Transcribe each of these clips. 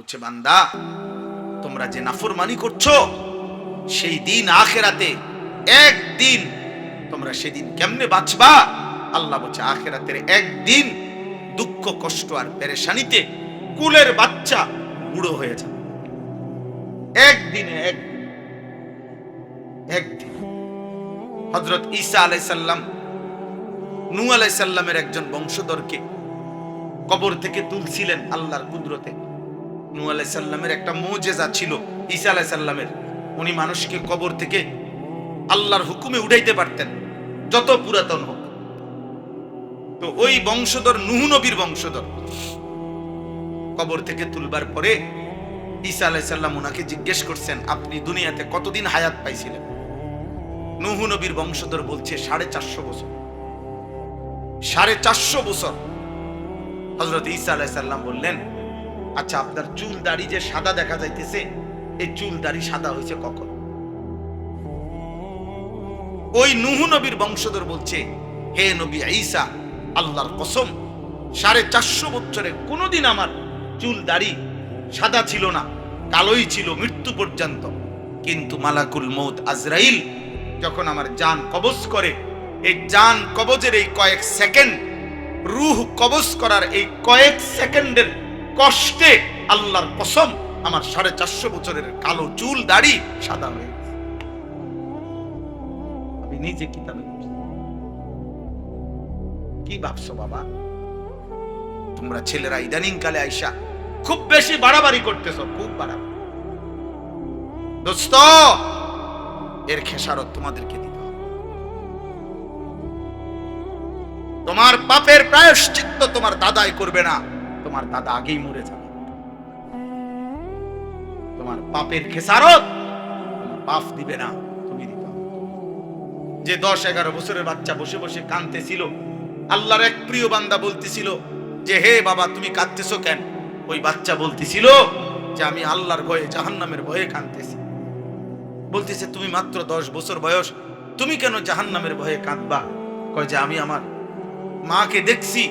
বলছে, বান্দা তোমরা যে নাফরমানি করছো, সেই দিন আখিরাতে একদিন তোমরা সেদিন কেমনে বাঁচবা? আল্লাহ বলছে, আখিরাতের একদিন দুঃখ কষ্ট আর পেরেশানিতে কুলের বাচ্চা বুড়ো হয়ে যাবে। একদিনে একদিন। হযরত ঈসা আলাইহিস সালাম নূহ আলাইহিস সালামের একজন বংশধরকে কবর থেকে তুলছিলেন আল্লাহর কুদরতে। নূহ আলাইহিস সালামের একটা মুজিজা ছিল ঈসা আলাইহিস সালামের, উনি মানুষকে কবর থেকে আল্লাহর হুকুমে উঠাইতে পারতেন, যত পুরাতন হোক। তো ওই বংশধর নূহ নবীর বংশধর কবর থেকে তুলবার পরে ঈসা আলাইহিস সালাম ওনাকে জিজ্ঞেস করছেন, আপনি দুনিয়াতে কতদিন হায়াত পাইছিলেন? নূহ নবীর বংশধর বলছে 450 বছর। 450 বছর। হযরত ঈসা আলাইহিস সালাম বললেন, আচ্ছা আপনার চুল দাড়ি যে সাদা দেখা যাইতেছে, এই চুল দাড়ি সাদা হয়েছে কখন? ওই নূহ নবীর বংশধর বলছে, হে নবী ঈসা, আল্লাহর কসম 450 বছরে কোনোদিন আমার চুল দাড়ি সাদা ছিল না, কালোই ছিল মৃত্যু পর্যন্ত। কিন্তু মালাকুল মউত আজরাইল যখন আমার জান কবজ করে, এই জান কবজের এই কয়েক সেকেন্ড, রূহ কবজ করার এই কয়েক সেকেন্ডের কষ্টে আল্লাহর কসম আমার 450 বছরের কালো চুল দাড়ি সাদা হয়ে গেছে। আমি নিজে কিতাবে কি ভাবছো বাবা? তোমরা ছেলেরা ইদানিং কালে আইসা খুব বেশি বাড়াবাড়ি করতেছো, খুব বাড়াবাড়ি। দোস্ত, এর খেসারত তোমাদেরকে দিতে হবে। তোমার পাপের প্রায়শ্চিত্ত তোমার দাদাই করবে না, তোমার দাদা আগেই মরে যাবে। তোমার পাপের খেসারত তোমার বাপ দিবে না, তুমি দিতে হবে। যে 10-11 বছরের বাচ্চা বসে বসে কাঁদতেছিল, আল্লাহর এক প্রিয় বান্দা বলতেছিল যে, হে বাবা তুমি কাঁদতেছো কেন? ওই বাচ্চা বলতেছিল যে, আমি আল্লাহর ভয়ে, জাহান্নামের ভয়ে কাঁদতেছি। বলতেছে, তুমি মাত্র 10 বছর বয়স, তুমি কেন জাহান্নামের ভয়ে কাঁদবা? কয় যে, আমি আমার মাকে দেখছি,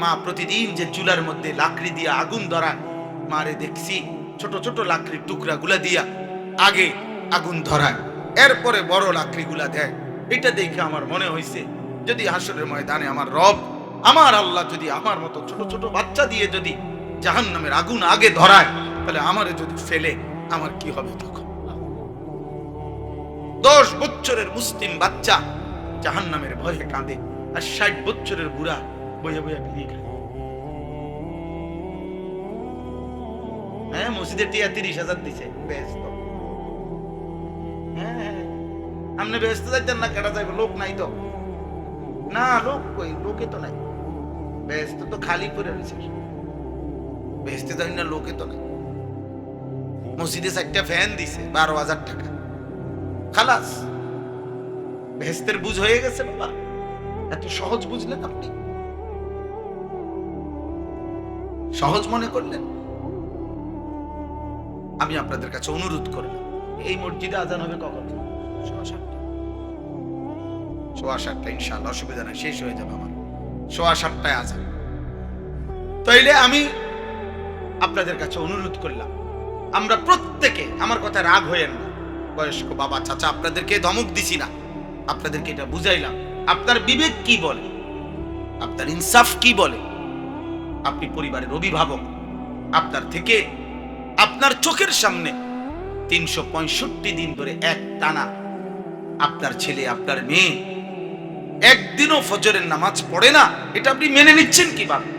মা প্রতিদিন যে চুলার মধ্যে লাকড়ি দিয়ে আগুন ধরায়, মারে দেখছি ছোট ছোট লাকড়ির টুকরা গুলা দিয়া আগে আগুন ধরায়, এরপরে বড় লাকড়ি গুলা দেয়। এটা দেখে আমার মনে হয়েছে, যদি হাসরের ময়দানে আমার রব, আমার আল্লাহ যদি আমার মতো ছোট ছোট বাচ্চা দিয়ে যদি জাহান্নামের আগুন আগে ধরায়, তাহলে আমারে যদি ফেলে আমার কি হবে তখন? 10 বছরের মুসলিম বাচ্চা জাহান্নামের ভয়ে কাঁদে, আর 60 বছরের বুড়া বইয়া বইয়া বিড়ি খায়। হ্যাঁ, মসজিদে টিয়া 30,000 দিছে, ব্যস্ত। হ্যাঁ, আপনি ব্যস্ত যাইতেন না, কেটা যাইবে? লোক নাই তো না, লোক কই? লোকে তো নাই, ব্যস্ত তো খালি করে রয়েছে। ব্যস্ত যাই না, লোকে তো নাই। মসজিদে 4টা ফ্যান দিছে, 12,000 টাকা, খালাস। বেহেশতের বুঝ হয়ে গেছে বাবা। এত সহজ বুঝলেন আপনি? সহজ মনে করলেন? আমি আপনাদের কাছে অনুরোধ করলাম, এই মসজিদে আজান হবে কখন? 7:15 ইনশাআল্লাহ, অসুবিধা নাই, শেষ হয়ে যাবে আমার 7:15 আজান। তাইলে আমি আপনাদের কাছে অনুরোধ করলাম, আমরা প্রত্যেকে, আমার কথা রাগ হইেন না, বয়স্ক বাবা চাচা, আপনাদেরকে ধমক দিছি না, আপনাদেরকে এটা বুঝাইলাম। আপনার বিবেক কি বলে, আপনার ইনসাফ কি বলে? আপনি পরিবারের অভিভাবক, আপনার থেকে আপনার চোখের সামনে 365 দিন ধরে এক টানা আপনার ছেলে, আপনার মেয়ে একদিনও ফজরের নামাজ পড়ে না, এটা আপনি মেনে নিচ্ছেন কিভাবে?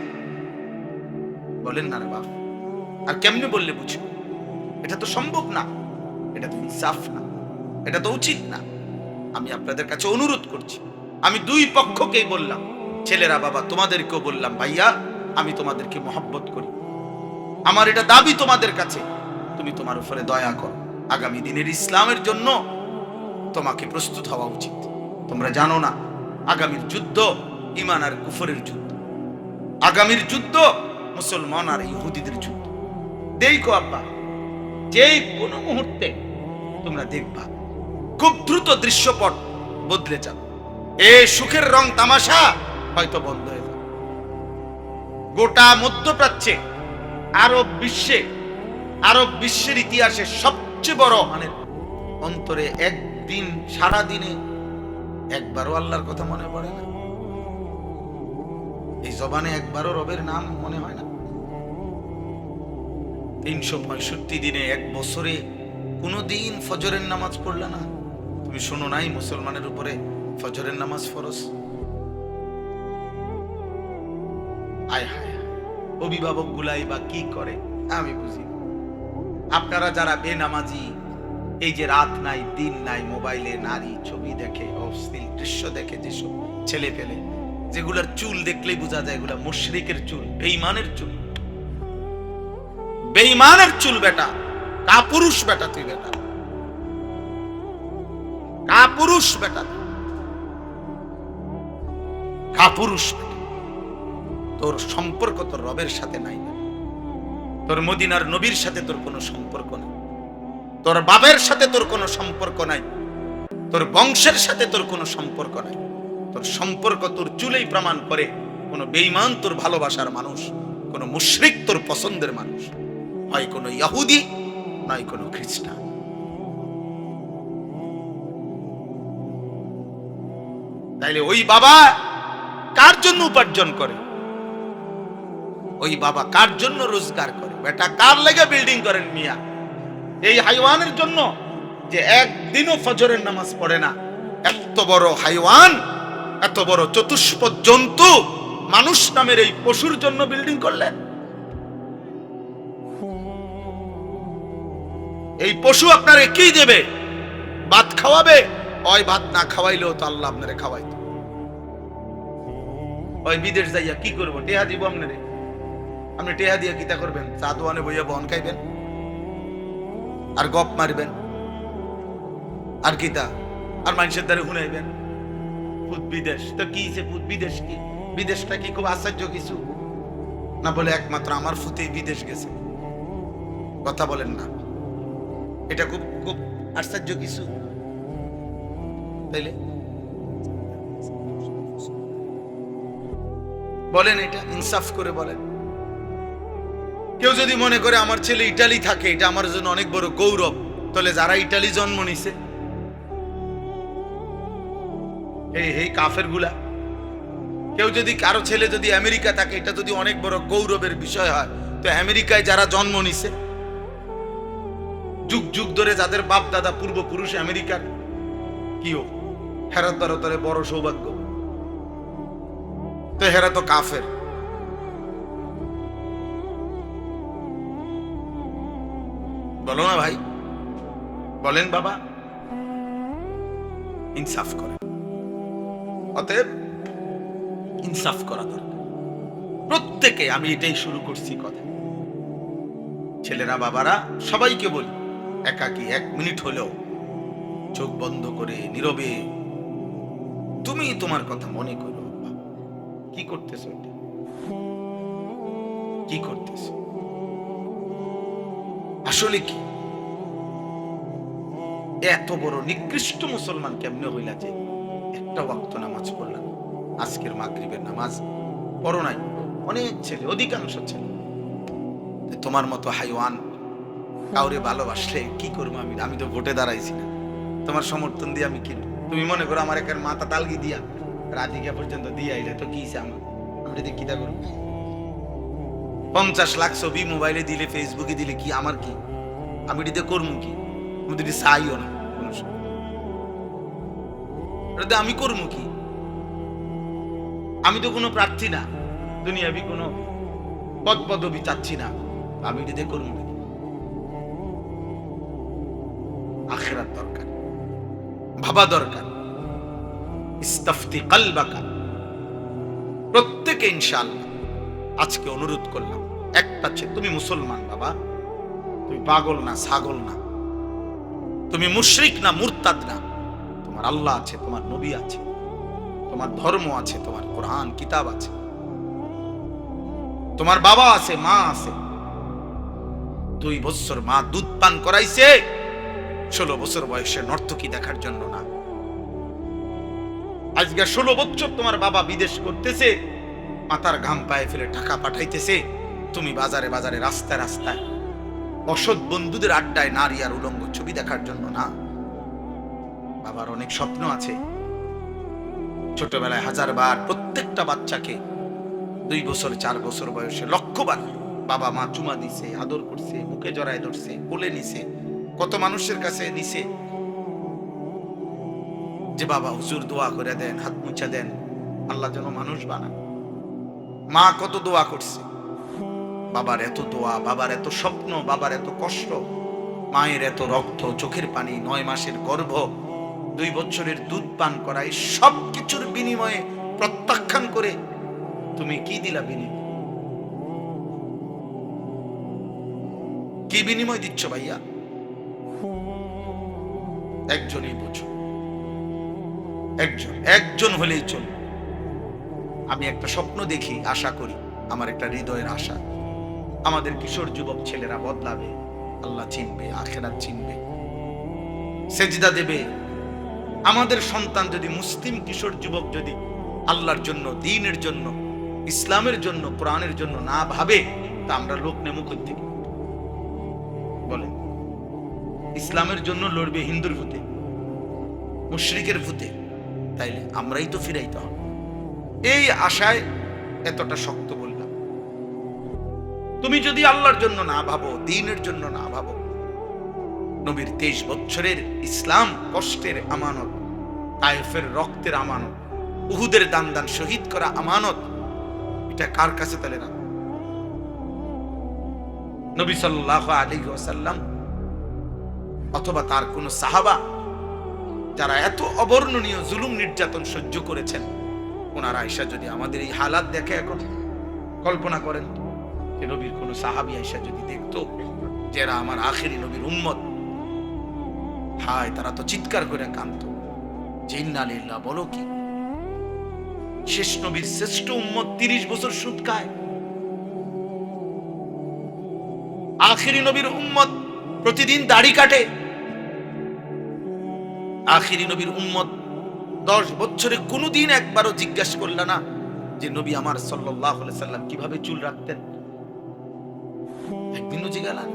বলেন না রে বাপ। আর কেমনে বললে বুঝবো? এটা তো সম্ভব না, এটা তো ইনসাফ না, এটা তো উচিত না। আমি আপনাদের কাছে অনুরোধ করছি, আমি 2 পক্ষকেই বললাম, ছেলেরা বাবা তোমাদেরকেও বললাম, ভাইয়া আমি তোমাদেরকে মহব্বত করি, আমার এটা দাবি তোমাদের কাছে, তুমি তোমার উপরে দয়া করো। আগামী দিনের ইসলামের জন্য তোমাকে প্রস্তুত হওয়া উচিত। তোমরা জানো না, আগামীর যুদ্ধ ঈমান আর কুফরের যুদ্ধ, আগামীর যুদ্ধ মুসলমান আর ইহুদিদের যুদ্ধ। দেখো আব্বা, যে কোনো মুহূর্তে তোমরা দেখবা খুব দ্রুত দৃশ্যপট বদলে যাবে। এই সুখের রং তামাশা হয়তো বন্ধ হয়ে যাবে। গোটা মধ্যপ্রাচ্যে, আরব বিশ্বে আরব বিশ্বের ইতিহাসে সবচেয়ে বড় মানে অন্তরে একদিন সারা দিনে একবারও আল্লাহর কথা মনে পড়ে না, এই জবানে একবারও রবের নাম মনে হয় না। 365 দিনে এক বছরে কোনদিন ফজরের নামাজ পড়লা না? তুমি শোনো নাই মুসলমানের উপরে ফজরের নামাজ ফরজ? আয় হায়, অভিভাবক গুলাই বা কি করে আমি বুঝি। আপনারা যারা বেনামাজি, এই যে রাত নাই দিন নাই মোবাইলে নারী ছবি দেখে, অশ্লীল দৃশ্য দেখে, যেসব ছেলে পেলে যেগুলার চুল দেখলেই বোঝা যায় এগুলা মুশরিকের চুল, বেঈমানের চুল, বেঈমানের চুল। বেটা কাপুরুষ, বেটা তুই, বেটা কাপুরুষ, বেটা কাপুরুষ। তোর সম্পর্ক তোর রবের সাথে নাই, তোর মদিনার নবীর সাথে তোর কোনো সম্পর্ক নাই, তোর বাবার সাথে তোর কোনো সম্পর্ক নাই, তোর বংশের সাথে তোর কোনো সম্পর্ক নাই। তোর সম্পর্ক তোর চুলেই প্রমাণ করে কোন বেঈমান তোর ভালোবাসার মানুষ, কোন মুশরিক তোর পছন্দের মানুষ, হয় কোন ইহুদি নয় কোন খ্রিস্টান। তাইলে ওই বাবা কার জন্য উপার্জন করে? ওই বাবা কার জন্য রোজগার করে? বেটা কার লেগে বিল্ডিং করেন মিয়া? এই হাইওয়ানের জন্য যে একদিনও ফজরের নামাজ পড়ে না। এত বড় হাইওয়ান, এত বড় চতুষ্পদ জন্তু মানুষ নামের এই পশুর জন্য বিল্ডিং করলেন। এই পশু আপনারে কি দেবে? ভাত খাওয়াবে? ওই ভাত না খাওয়াইলেও তো আল্লাহ আপনারে খাওয়াইতো। ওই বিদেশ যাইয়া কি করবো? টেহা দিব আপনারে? আপনি টেহা দিয়ে কিতা করবেন? চা দোয়ানে বইয়া বন খাইবেন আর গপ মারবেন আর কিতা, আর মানুষের দ্বারা শুনাইবেন ভূত বিদেশ। তো কি ভূত বিদেশ? কি বিদেশটা কি খুব আশ্চর্য কিছু না? বলে একমাত্র আমার ফুতেই বিদেশ গেছে, কথা বলেন না? এটা খুব খুব আশ্চর্য কিছু? তাইলে বলেন, এটা ইনসাফ করে বলেন। কেউ যদি মনে করে আমার ছেলে ইটালি থাকে এটা আমার জন্য অনেক বড় গৌরব, তাহলে যারা ইটালি জন্ম নিছে এই কাফের গুলা, কেউ যদি কারো ছেলে যদি আমেরিকা থাকে এটা যদি অনেক বড় গৌরবের বিষয় হয়, তো আমেরিকায় যারা জন্ম নিছে যুগ যুগ ধরে, যাদের বাপ দাদা পূর্বপুরুষ আমেরিকার, কিও হেরা তরে বড় সৌভাগ্য। তো হেরা তো কাফের। বলো না ভাই, বলেন বাবা, ইনসাফ করেন। অতএব ইনসাফ করা দরকার প্রত্যেকে। আমি এটাই শুরু করছি কথা, ছেলেরা বাবারা সবাইকে বলি, একাকি 1 মিনিট হলেও চোখ বন্ধ করে নীরবে তুমি তোমার কথা মনে করো। কি করতেছ? কি করতেছ? আসলে কি এত বড় নিকৃষ্ট মুসলমান কেমনে হইলা যে একটা ওয়াক্ত নামাজ পড়লাম? আজকের মাগরিবের নামাজ পড়ো নাই অনেক ছেলে, অধিকাংশ ছেলে। তোমার মতো হাইওয়ান কাউরে ভালোবাসলে কি করবো? আমি তো ভোটে দাঁড়াইছি না, তোমার সমর্থন দিয়ে আমি কি? তুমি মনে করো আমার একের মাথা তালগি দিয়া রাধিকা পর্যন্ত দিয়া এটা তো কি আমার, আমি যদি কিতা করবো? 50 লাখ ছবি মোবাইলে দিলে, ফেসবুকে দিলে কি আমার কি? আমি এটাতে করবো কি? আমি তো চাইও না কোন সময়, আমি করবো কি? আমি তো কোনো প্রার্থী না, দুনিয়াবি কোনো পদ পদবি চাচ্ছি না, আমি এটাতে করবো কি? আখিরাত দরকার, ভাবা দরকার। ইস্তাফতি কলবাকা, প্রত্যেকে ইনশাআল্লাহ আজকে অনুরোধ করলাম, একটা তুমি মুসলমান বাবা, তুমি পাগল না, ছাগল না, তুমি মুশরিক না, মুরতাদ না। তোমার আল্লাহ আছে, তোমার নবী আছে, তোমার ধর্ম আছে, তোমার কোরআন কিতাব আছে, তোমার বাবা আছে, মা আছে। 2 বছর মা দুধ পান করাইছে, 16 বছর বয়সে নর্তকী দেখার জন্য না। আজকে 16 বছর তোমার বাবা বিদেশ করতেছে, মাথার ঘাম পায়ে ফেলে টাকা পাঠাইতেছে, তুমি বাজারে বাজারে রাস্তায় রাস্তায় অসৎ বন্ধুদের আড্ডায় নারী আর উলঙ্গ ছবি দেখার জন্য না। বাবার অনেক স্বপ্ন আছে। ছোটবেলায় 1000 বার প্রত্যেকটা বাচ্চাকে 2 বছর 4 বছর বয়সে লক্ষবার বাবা মা চুমা দিছে, আদর করছে, বুকে জড়ায় ধরছে, কোলে নিছে, কত মানুষের কাছে নিছে যে বাবা হুজুর দোয়া করে দেন, হাত মুছা দেন, আল্লাহ যেন মানুষ বানান। মা কত দোয়া করছে, বাবার এত দোয়া, বাবার এত স্বপ্ন, বাবার এত কষ্ট, মায়ের এত রক্ত, চোখের পানি, 9 মাসের গর্ভ, 2 বছরের দুধ পান করা, এই সব কিছুর বিনিময়ে প্রত্যাখ্যান করে তুমি কি দিলা? বিনিময় কি বিনিময় দিচ্ছ ভাইয়া? একজনই বুঝো, একজন হলেই চল। আমি একটা স্বপ্ন দেখি, আশা করি, আমার একটা হৃদয়ের আশা, আমাদের কিশোর যুবক ছেলেরা বদলাবে, আল্লাহ চিনবে, আখিরাত চিনবে, সেজদা দেবে। আমাদের সন্তান যদি, মুসলিম কিশোর যুবক যদি আল্লাহর জন্য, দ্বীনের জন্য, ইসলামের জন্য, কোরআনের জন্য না ভাবে, তা আমরা লোক নেমু কই থেকে? বলেন, ইসলামের জন্য লড়বে হিন্দুর ভূতে, মুশরিকের ভূতে, তাইলে আমরাই তো ফিরাইতে হবে। এই আশায় এতটা শক্ত বললাম। তুমি যদি আল্লাহর জন্য না ভাবো, দ্বীনের জন্য না ভাবো, নবীর 23 বছরের ইসলাম কষ্টের আমানত, তায়েফের রক্তের আমানত, উহুদের দান শহীদ করা আমানত, এটা কার কাছে তাহলে রাখো? নবী সাল্লাল্লাহু আলাইহি ওয়াসাল্লাম অথবা তার কোন সাহাবা যারা এত অবর্ণনীয় জুলুম নির্যাতন সহ্য করেছেন, ওনারা আয়েশা যদি আমাদের এই হালাত দেখে, এখন কল্পনা করেন যে নবীর কোন সাহাবী আয়েশা যদি দেখতো যারা আমার আখেরি নবীর উম্মত, হায় তারা তো চিৎকার করে কাঁদতো যে ইন্না লিল্লাহ, বলো কি? শেষ নবীর শ্রেষ্ঠ উম্মত 30 বছর সুদ খায়। আখেরি নবীর উম্মত প্রতিদিন দাড়ি কাটে। আখেরি নবীর উম্মত 10 বছরে কোনোদিন একবারও জিজ্ঞাসা করল না যে নবী আমার সাল্লাল্লাহু আলাইহি সাল্লাম কিভাবে চুল রাখতেন? একদিনও জিজ্ঞাসা না।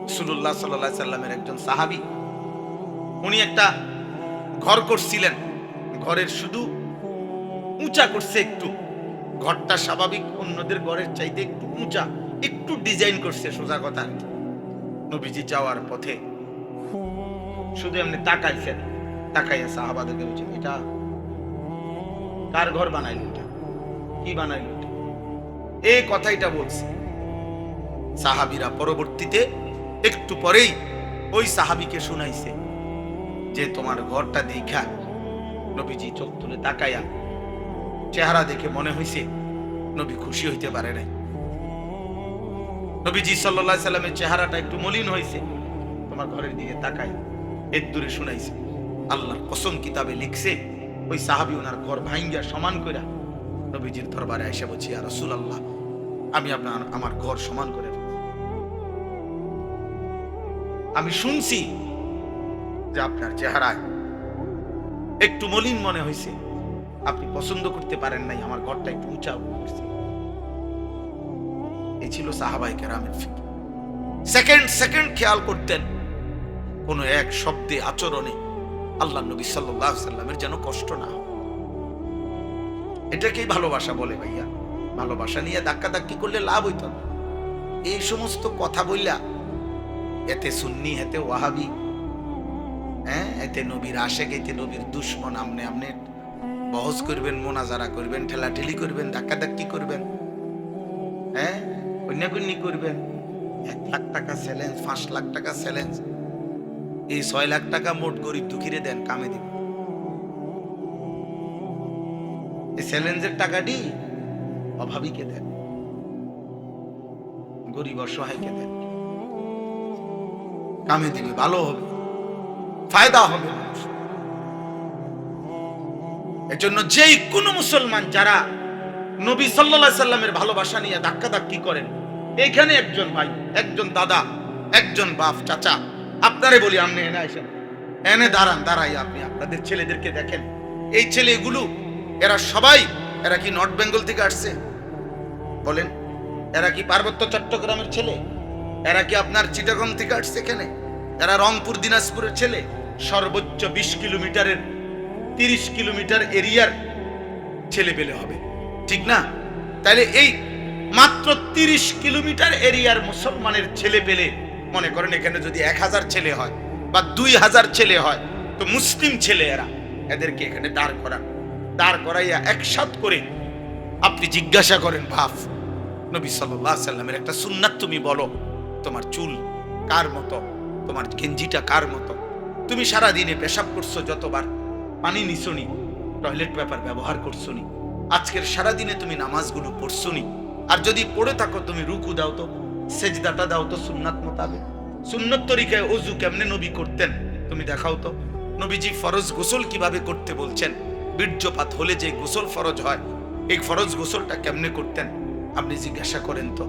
রাসূলুল্লাহ সাল্লাল্লাহু আলাইহি সাল্লামের একজন সাহাবী, উনি একটা ঘর করছিলেন, ঘরের শুধু উঁচা করছে একটু, ঘরটা স্বাভাবিক অন্যদের ঘরের চাইতে একটু উঁচা, একটু ডিজাইন করছে, সোজা কথা। নবীজি যাওয়ার পথে শুধু এমনি তাকাইছেন, তাকাইয়া সাহাবাদেরকে বলছেন, এটা কার ঘর বানাইলো? এটা কি বানাইলো? এটা এই কথাইটা বলছে। সাহাবীরা পরবর্তীতে একটু পরেই ওই সাহাবীকে শুনাইছে যে তোমার ঘরটা দেখা নবীজি চোখ তুলে তাকাইয়া চেহারা দেখে মনে হইছে নবী খুশি হইতে পারে নাই। নবীজি সাল্লাল্লাহু আলাইহি সাল্লামের চেহারাটা একটু মলিন হইছে, তোমার ঘরের দিকে তাকাই এর দূরে শুনাইছে। আল্লাহর কসম, কিতাবে লিখছে ওই সাহাবী ওনার ঘর ভাঙ্গিয়া সমান কইরা নবীজির দরবারে আয়েশা বলছি, ইয়া রাসূলুল্লাহ, আমি আমার ঘর সমান করে ফেলছি। আমি শুনছি যে আপনার চেহারায় একটু মলিন মনে হয়েছে, আপনি পছন্দ করতে পারেন নাই, আমার ঘরটা একটু উঁচা করছে। এই ছিল সাহাবায়ে কেরামের ফিকহ। সেকেন্ড খেয়াল করতেন কোন এক শব্দে, আচরণে আল্লাহ নবী সাল্লাল্লাহু আলাইহি সাল্লামের যেন কষ্ট না হয়। এটাকেই ভালোবাসা বলে ভাইয়া। ভালোবাসা নিয়ে ধাক্কাধাক্কি করলে লাভ হইত না। এই সমস্ত কথা বললা এতে সুন্নি, এতে ওয়াহাবি, এতে নবীর আশেক, এতে নবীর দুশ্মন, আমনে বহস করবেন, মোনাজারা করবেন, ঠেলাঠেলি করবেন, ধাক্কাধাক্কি করবেন, কন্যাকন্যি করবেন, 1 লাখ টাকা চ্যালেঞ্জ, 5 লাখ টাকা চ্যালেঞ্জ, এই 6 লাখ টাকা মোট গরিব দুঃখীরে দেন, কামে দিন। এই চ্যালেঞ্জের টাকাটি অভাবীকে দেন, গরিব অসহায়কে দেন, কামে দিবে, ভালো হবে, ফায়দা হবে মানুষ। এজন্য যেই কোন মুসলমান যারা নবী সাল্লাল্লাহু আলাইহি সাল্লামের ভালোবাসা নিয়ে ধাক্কাধাক্কি করেন, এখানে একজন ভাই, একজন দাদা, একজন বাপ, চাচা, আপনারে বলি, আপনি এনে আসেন, এনে দাঁড়াই, আপনি আপনাদের ছেলেদেরকে দেখেন। এই ছেলেগুলো এরা সবাই, এরা কি নর্থ বেঙ্গল থেকে আসছে? বলেন, এরা কি পার্বত্য চট্টগ্রামের ছেলে? এরা কি আপনার চিটাগং থেকে আসছে এখানে? এরা রংপুর দিনাজপুরের ছেলে? সর্বোচ্চ 20 কিলোমিটারের 30 কিলোমিটার এরিয়ার ছেলে পেলে হবে, ঠিক না? তাহলে এই মাত্র 30 কিলোমিটার এরিয়ার মুসলমানের ছেলে পেলে, মনে করেন এখানে যদি 1000 ছেলে হয় বা 2000 ছেলে হয়, তো মুসলিম ছেলে এদেরকে এখানে দাঁড় করাইয়া একসাথ করে আপনি জিজ্ঞাসা করেন, বাপ নবী সাল্লাল্লাহু আলাইহি সাল্লামের একটা সুন্নাত তুমি বলো, তোমার চুল কার মতো, তোমার গেঞ্জিটা কার মতো, তুমি সারা দিনে পেশাব করছো যতবার, পানি নিছনি, টয়লেট পেপার ব্যবহার করছনি, আজকের সারা দিনে তুমি নামাজগুলো পড়ছনি, আর যদি পড়ে থাকো তুমি রুকু দাও তো, সেজদাটা দাও তো সুন্নাত মোতাবেক। সুন্নত তরিকায় ওযু কেমনে নবী করতেন তুমি দেখাও তো। নবীজি ফরজ গোসল কিভাবে করতে বলছেন, বীর্যপাত হলে যে গোসল ফরজ হয়, এই ফরজ গোসলটা কেমনে করতেন আপনি জিজ্ঞাসা করেন তো।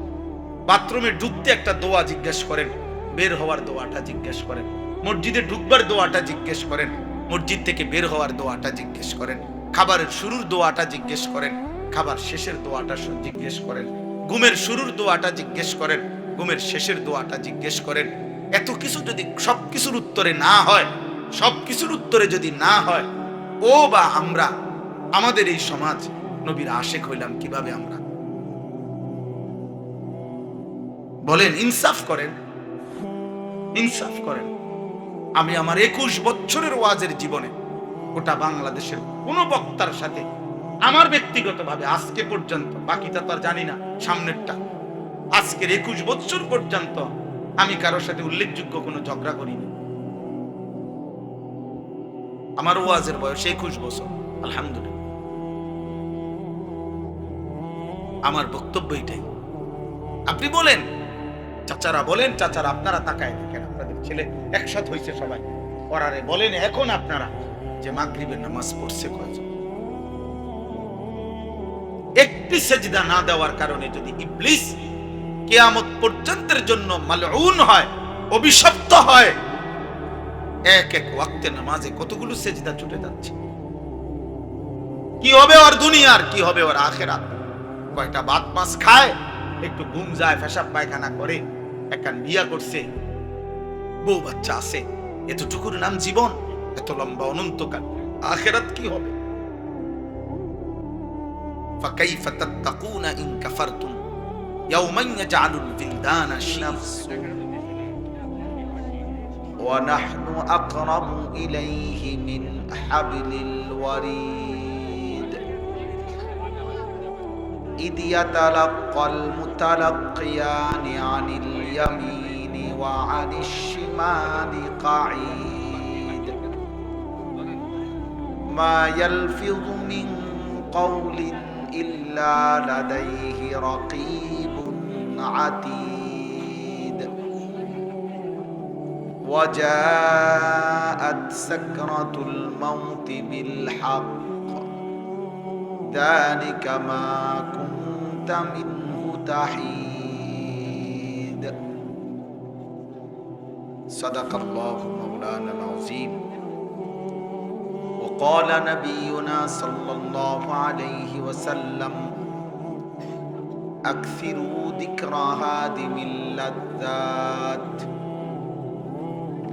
বাথরুমে ঢুকতে একটা দোয়া জিজ্ঞেস করেন, বের হওয়ার দোয়াটা জিজ্ঞেস করেন। মসজিদে ঢুকবার দোয়াটা জিজ্ঞেস করেন, মসজিদ থেকে বের হওয়ার দোয়াটা জিজ্ঞেস করেন। খাবারের শুরুর দোয়াটা জিজ্ঞেস করেন, খাবার শেষের দোয়াটা জিজ্ঞেস করেন। ঘুমের শুরুর দোয়াটা জিজ্ঞেস করেন, ঘুমের শেষের দোয়াটা জিজ্ঞেস করেন। এত কিছু যদি সবকিছুর উত্তরে না হয়, সবকিছুর উত্তরে যদি না হয়, ও বা আমরা, আমাদের এই সমাজ নবীর আশেক হইলাম কিভাবে আমরা? বলেন, ইনসাফ করেন, ইনসাফ করেন। আমি আমার 21 বছরের ওয়াজের জীবনে গোটা বাংলাদেশের কোন বক্তার সাথে আমার ব্যক্তিগতভাবে আজকে পর্যন্ত, বাকিটা তো আর জানি না সামনেরটা, আজকের 21 বছর পর্যন্ত আমি কারোর সাথে উল্লেখযোগ্য কোনো ঝগড়া করিনি। আমার ওয়াজের বয়স 21 বছর, আলহামদুলিল্লাহ। আমার বক্তব্য এটাই। আপনি বলেন, চাচারা বলেন, চাচারা আপনারা তাকায় দেখেন, আপনাদের ছেলে একসাথে হয়েছে সবাই, পড়ারে বলেন এখন আপনারা যে মাগরিবের নামাজ পড়ছে কয়জন? একটি সেজদা না দেওয়ার কারণে যদি ইবলিস কিয়ামত পর্যন্তের জন্য মালউন হয়, অভিশপ্ত হয়, এক এক ওয়াক্তে নামাজে কতগুলো সেজদা ছুটে যাচ্ছে। কি হবে ওর দুনিয়ার, কি হবে ওর আখিরাত? কয়টা ভাত মাছ খায়, একটু ঘুম যায়, পেশাব পায়খানা করে, একখান বিয়া করছে, বউ বাচ্চা আছে, এতটুকুর নাম জীবন? এত লম্বা অনন্তকাল আখিরাত কি হবে? ফাকাইফা তাত্তাকুনা ইন কাফারতুম ইয়াওমান ইয়াজআলুল বিলদানা শিফা ওয়া নাহনু আকরাবু ইলাইহি মিন হাবলিল ওয়ারিদ ইদ ইয়াতালাক্কাল মুতালাক্কিয়ানি আনিল ইয়ামিনি ওয়া আনিশ শিমালি কাঈদ মা ইয়ালফিযু মিন قول إلا لديه رقيب عتيد وجاءت سكرة الموت بالحق ذلك ما كنت منه تحيد صدق الله مولانا العظيم وقال نبينا صلى الله عليه وسلم أكثروا ذكر هادم اللذات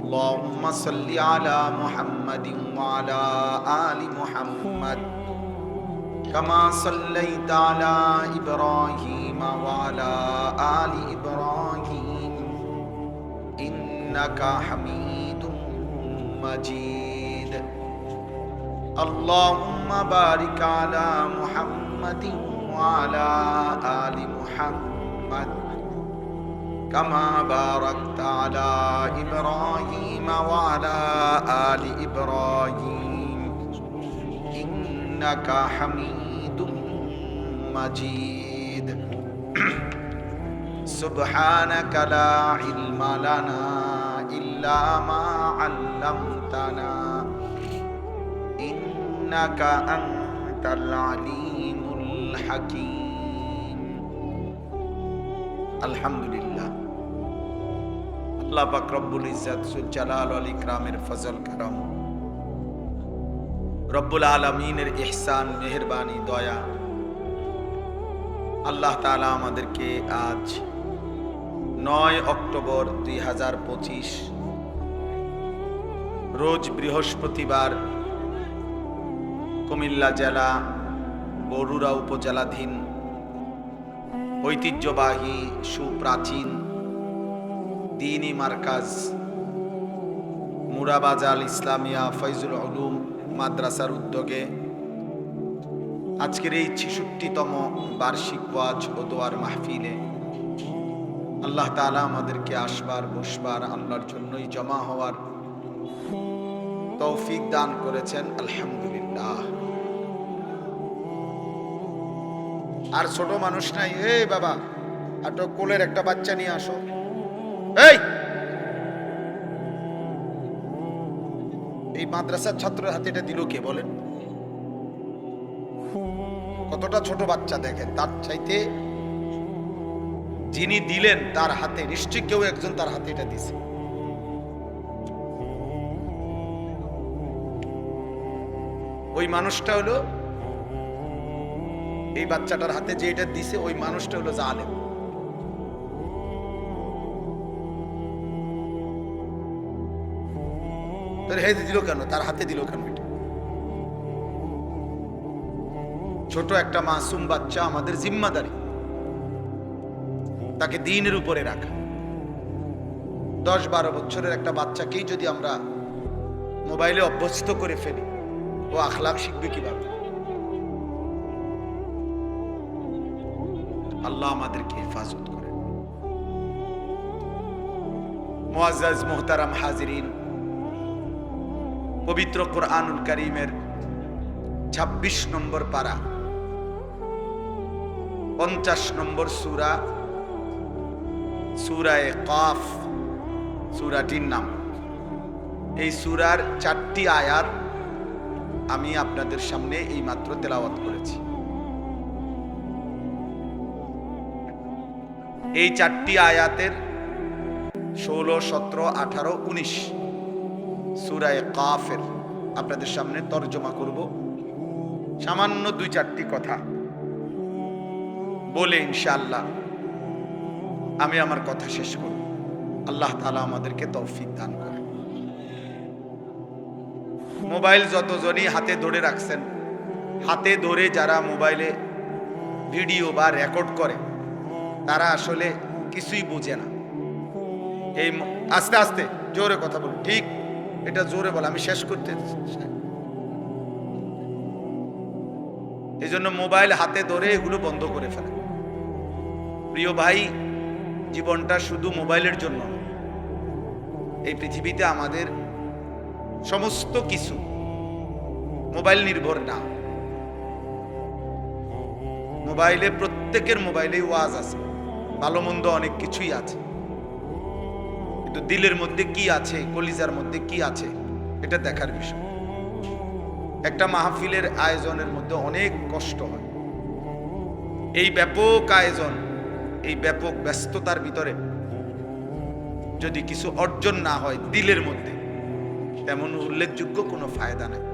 اللهم صل على محمد وعلى آل محمد كما صليت على إبراهيم وعلى آل إبراهيم إنك حميد مجيد اللهم بارك على محمد وعلى آل محمد كما باركت على إبراهيم وعلى آل إبراهيم إنك حميد مجيد سبحانك لا علم لنا إلا ما علمتنا إنك أنت العليم الحكيم الحمد لله আল্লাহ পাক রব্বুল ইজ্জত সুল জালাল ওয়াল ইকরামের ফজল করম, রব্বুল আলামিনের ইহসান, মেহেরবানি, দয়া, আল্লাহ তাআলা আমাদেরকে আজ 9 অক্টোবর 2025 রোজ বৃহস্পতিবার কুমিল্লা জেলা বরুড়া উপজেলাধীন ঐতিহ্যবাহী সুপ্রাচীন দ্বীনি মার্কাজ মুরাবাজাল ইসলামিয়া ফয়জুল উলুম মাদ্রাসার উদ্যোগে আজকের এই 66তম বার্ষিক ওয়াজ ও দোয়ার মাহফিলে আল্লাহ তাআলা আমাদেরকে আসবার বসবার আল্লাহর জন্যই জমা হওয়ার তৌফিক দান করেছেন, আলহামদুলিল্লাহ। আর ছোট মানুষ নাই, এই বাবা আটো কোলের একটা বাচ্চা নিয়ে আসো। এই মাদ্রাসার ছাত্রের হাতে এটা দিল কে বলেন? কতটা ছোট বাচ্চা দেখেন, তার চাইতে যিনি দিলেন তার হাতে নিশ্চয়ই কেউ একজন তার হাতে এটা দিছে। ওই মানুষটা হলো, এই বাচ্চাটার হাতে যে এটা দিছে ওই মানুষটা হলো জালেম। তোর হাতে দিল কেন? তার হাতে দিল কেন? এটা ছোট একটা মাসুম বাচ্চা, আমাদের জিম্মাদারি তাকে দ্বীনের উপরে রাখা। 10-12 বছরের একটা বাচ্চাকেই যদি আমরা মোবাইলে অভ্যস্ত করে ফেলি, ও আখলাক শিখবে কিভাবে? আল্লাহ আমাদেরকে হেফাজত করে। মুআজ্জাজ মুহতারাম হাজিরিন, পবিত্র কোরআনুল কারীমের 26 নম্বর পারা 50 নম্বর সূরা, সূরায়ে কাফ সূরাটির নাম। এই সূরার 4টি আয়াত আমি আপনাদের সামনে এই মাত্র তেলাওয়াত করেছি। এই 4টি আয়াতের 16, 17, 18, 19 সূরায়ে কাফের আপনাদের সামনে তরজমা করব। সামান্য 2-4টি কথা বলে ইনশাআল্লাহ আমি আমার কথা শেষ করব। আল্লাহ তাআলা আমাদেরকে তৌফিক দান করে। মোবাইল যতজনই হাতে ধরে রাখছেন, হাতে ধরে যারা মোবাইলে ভিডিও বা রেকর্ড করে তারা আসলে কিছুই বোঝে না। এই আস্তে আস্তে জোরে কথা বল, ঠিক এটা জোরে বল, আমি শেষ করতে। এই জন্য মোবাইল হাতে ধরে এগুলো বন্ধ করে ফেলে। প্রিয় ভাই, জীবনটা শুধু মোবাইলের জন্য না। এই পৃথিবীতে আমাদের সমস্ত কিছু মোবাইল নির্ভর না। মোবাইলে, প্রত্যেকের মোবাইলে ওয়াজ আছে, ভালো মন্দ অনেক কিছুই আছে, কিন্তু দিলের মধ্যে কি আছে, কলিজার মধ্যে কি আছে, এটা দেখার বিষয়। একটা মাহফিলের আয়োজনের মধ্যে অনেক কষ্ট হয়। এই ব্যাপক আয়োজন, এই ব্যাপক ব্যস্ততার ভিতরে যদি কিছু অর্জন না হয় দিলের মধ্যে, তেমন উল্লেখযোগ্য কোনো ফায়দা নাই।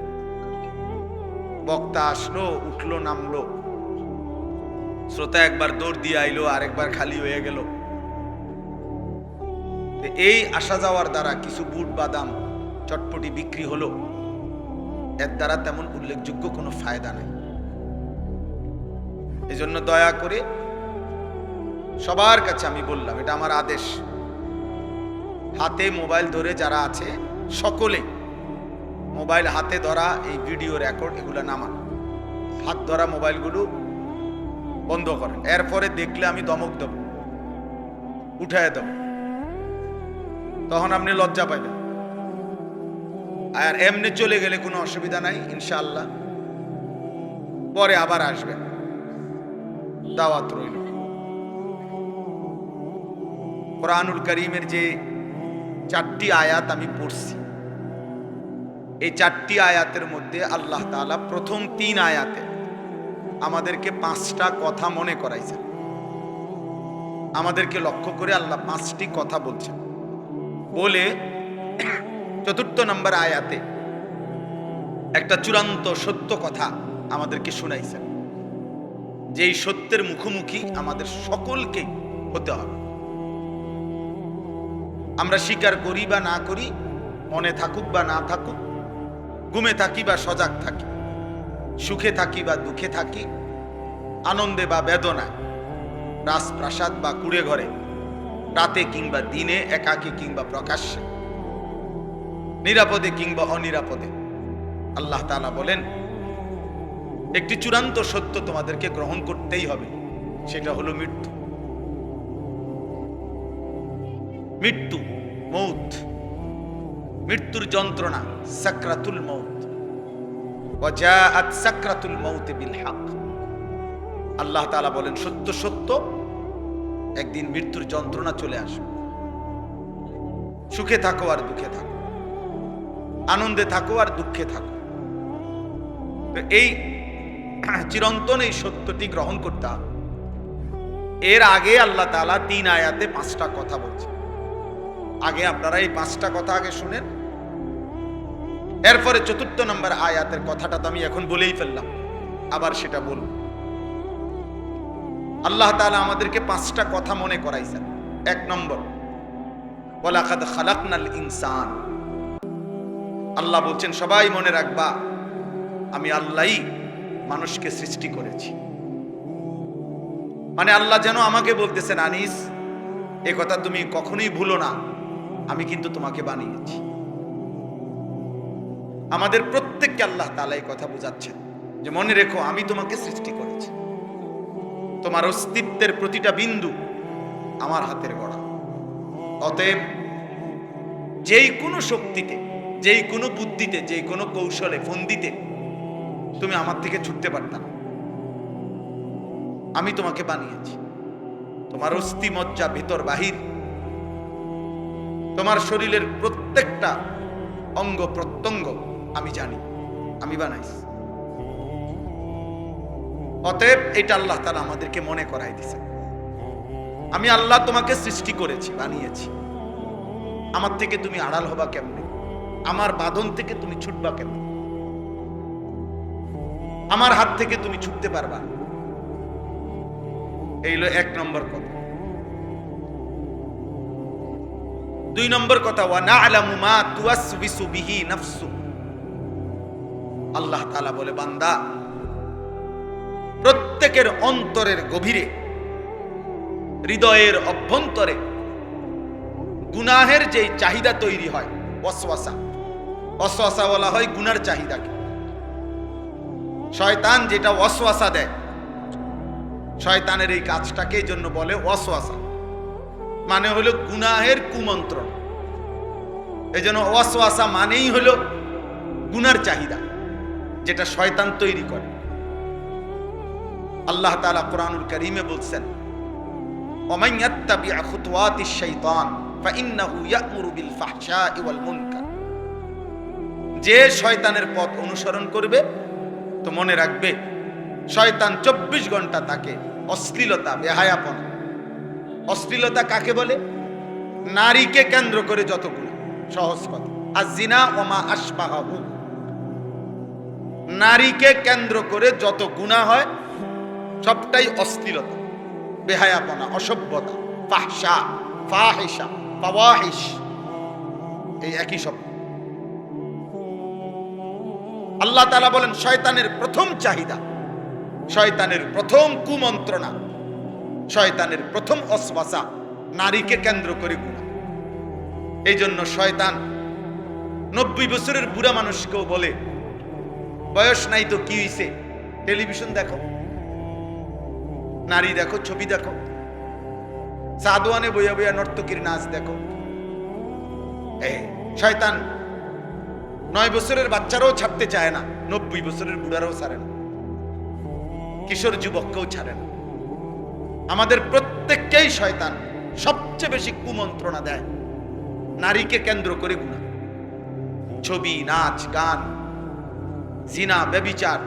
বক্তা আসলো, উঠলো, নামলো, শ্রোতা একবার দৌড় দিয়ে আইলো, আরেকবার খালি হয়ে গেল। এই আসা যাওয়ার দ্বারা কিছু বুট বাদাম চটপটি বিক্রি হলো, এর দ্বারা তেমন উল্লেখযোগ্য কোনো ফায়দা নাই। এজন্য দয়া করে সবার কাছে আমি বললাম, এটা আমার আদেশ, হাতে মোবাইল ধরে যারা আছে সকলে মোবাইল হাতে ধরা, এই ভিডিও রেকর্ড এগুলো নামান, হাত ধরা মোবাইলগুলো বন্ধ করেন। এরপরে দেখলে আমি ধমক দেব, উঠায় দেব, তখন আপনি লজ্জা পাইবেন। আর এমনি চলে গেলে কোনো অসুবিধা নাই, ইনশাআল্লাহ পরে আবার আসবেন, দাওয়াত রইল। কোরআনুল কারীমের যে 4টি আয়াত আমি পড়ছি, এই 4টি আয়াতের মধ্যে আল্লাহ তাআলা প্রথম 3 আয়াতে আমাদেরকে 5টা কথা মনে করাইছেন। আমাদেরকে লক্ষ্য করে আল্লাহ 5টি কথা বলছেন, বলে 4র্থ নম্বর আয়াতে একটা চূড়ান্ত সত্য কথা আমাদেরকে শুনাইছেন, যেই সত্যের মুখোমুখি আমাদের সকলকে হতে হবে। আমরা স্বীকার করি বা না করি, মনে থাকুক বা না থাকুক, ঘুমে থাকি বা সজাগ থাকি, সুখে থাকি বা দুঃখে থাকি, আনন্দে বা বেদনায়, রাজপ্রাসাদ বা কুড়ে ঘরে, রাতে কিংবা দিনে, একাকী কিংবা প্রকাশ্যে, নিরাপদে কিংবা অনিরাপদে, আল্লাহ তাআলা বলেন একটি চূড়ান্ত সত্য তোমাদেরকে গ্রহণ করতেই হবে, সেটা হলো মৃত্যু। মৃত্যু, মৌত, মৃত্যুর যন্ত্রণা, সাকরাতুল মৌত, ওয়া জাআত সাকরাতুল মৌত বিল হক। আল্লাহ তাআলা বলেন সত্য সত্য একদিন মৃত্যুর যন্ত্রণা চলে আসবে। সুখে থাকো আর দুঃখে থাকো, আনন্দে থাকো আর দুঃখে থাকো। এই চিরন্তন এই সত্যটি গ্রহণ করতে হবে। এর আগে আল্লাহ তাআলা 3 আয়াতে 5টা কথা বলছেন। আগে আপনারা এই 5টা কথা আগে শুনেন, এরপরে 4র্থ নম্বর আয়াতের কথাটা তো আমি এখন বলেই ফেললাম, আবার সেটা বলব। আল্লাহ তাআলা আমাদেরকে 5টা কথা মনে করাইছেন। 1 নম্বর, ওয়ালাকাদ খালাকনাল ইনসান। আল্লাহ বলছেন সবাই মনে রাখবা, আমি আল্লাহই মানুষকে সৃষ্টি করেছি। মানে আল্লাহ যেন আমাকে বলতেছেন, আনিস এ কথা তুমি কখনোই ভুলো না, আমি কিন্তু তোমাকে বানিয়েছি। আমাদের প্রত্যেককে আল্লাহ তাআলা এই কথা বোঝাচ্ছেন যে মনে রেখো, আমি তোমাকে সৃষ্টি করেছি। তোমার অস্তিত্বের প্রতিটা বিন্দু আমার হাতের গড়া। অতএব যেই কোনো শক্তিতে, যেই কোনো বুদ্ধিতে, যেই কোনো কৌশলে, ফন্দিতে তুমি আমার থেকে ছুটতে পারতা না। আমি তোমাকে বানিয়েছি। তোমার অস্থি মজ্জা, ভিতর বাহির, তোমার শরীরের প্রত্যেকটা অঙ্গ প্রত্যঙ্গ আমি জানি, আমি বানাইছি। অতএব এটা আল্লাহ তাআলা আমাদেরকে মনে করাই দিয়েছে, আমি আল্লাহ তোমাকে সৃষ্টি করেছি, বানিয়েছি। আমার থেকে তুমি আড়াল হবা কেমনে? আমার বাঁধন থেকে তুমি ছুটবা কেমনে? আমার হাত থেকে তুমি ছুটতে পারবা? এই হলো 1 নম্বর কথা। 2 নম্বর কথা, ওয়া না'লামু মা তুওয়াসবিসু বিহি নাফসু। আল্লাহ তাআলা বলে, বান্দা প্রত্যেকের অন্তরের গভীরে, হৃদয়ের অভ্যন্তরে গুনাহের যে চাহিদা তৈরি হয়, ওয়াসওয়াসা। ওয়াসওয়াসা বলা হয় গুনার চাহিদাকে। শয়তান যেটা ওয়াসওয়াসা দেয়, শয়তানের এই কাজটাকে এই জন্য বলে ওয়াসওয়াসা, মানে হলো গুনাহের কুমন্ত্রণ। এই জন্য ওয়াসওয়াসা মানেই হলো গুনার চাহিদা, যেটা শয়তান তৈরি করে। আল্লাহ তাআলা কুরআনুল কারীমে বলছেন, ওয়ামান ইয়াত্তাবি' খুতুওয়াতিশ শাইতান ফাইন্নাহু ইয়া'মুরু বিল ফাহশাই ওয়াল মুনকার। যে শয়তানের পথ অনুসরণ করবে, তো মনে রাখবে শয়তান 24 ঘন্টা তাকে অশ্লীলতা, বেহায়াপনা। অশ্লীলতা কাকে বলে? নারীকে কেন্দ্র করে যতগুলো, সহজ কথা, আয-যিনা ওয়া মা আশবাহু। নারীকে কেন্দ্র করে যত গুনাহ হয় সবটাই অশ্লীলতা, বেহায়াপনা, অসভ্যতা, ফাহশা, ফাহিশা, ফাওয়াহিশ, এই একই শব্দ। আল্লাহ তাআলা বলেন শয়তানের প্রথম চাহিদা, শয়তানের প্রথম কুমন্ত্রণা, শয়তানের প্রথম ওয়াসওয়াসা নারীকে কেন্দ্র করে গুনাহ। এই জন্য শয়তান 90 বছরের বুড়া মানুষকেও বলে, বয়স নাই তো কি হইছে, টেলিভিশন দেখো, নারী দেখো, ছবি দেখো, সাদওয়ানে বইয়া বইয়া নর্তকীর নাচ দেখো। শয়তান 9 বছরের বাচ্চারাও ছাড়তে চায় না, 90 বছরের বুড়ারাও ছাড়ে না, কিশোর যুবককেও ছাড়ে না। আমাদের প্রত্যেককেই শয়তান সবচেয়ে বেশি কুমন্ত্রণা দেয় নারীকে কেন্দ্র করে গুনাহ। ছবি, নাচ, গান, জিনা, ব্যভিচার,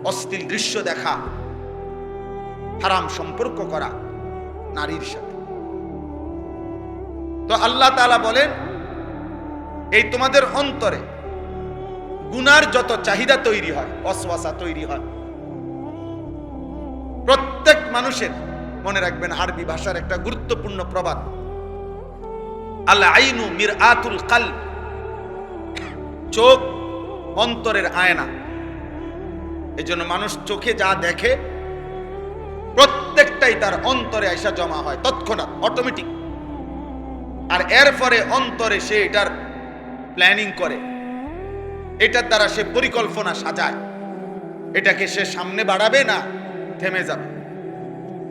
অশ্লীল দৃশ্য দেখা, হারাম সম্পর্ক করা নারীর সাথে। তো আল্লাহ তাআলা বলেন, এই তোমাদের অন্তরে গুনার যত চাহিদা তৈরি হয়, ওয়াসওয়াসা তৈরি হয়, প্রত্যেক মানুষের, মনে রাখবেন আরবি ভাষার একটা গুরুত্বপূর্ণ প্রবাদ, আল আইনু মিরআতুল কলব, চোখ অন্তরের আয়না। এজন্য মানুষ চোখে যা দেখে প্রত্যেকটাই তার অন্তরে আইসা জমা হয় তৎক্ষণাৎ, অটোমেটিক। আর এরপরে অন্তরে সে এটার প্ল্যানিং করে, এটার দ্বারা সে পরিকল্পনা সাজায়, এটাকে সে সামনে বাড়াবে না থেমে যাবে।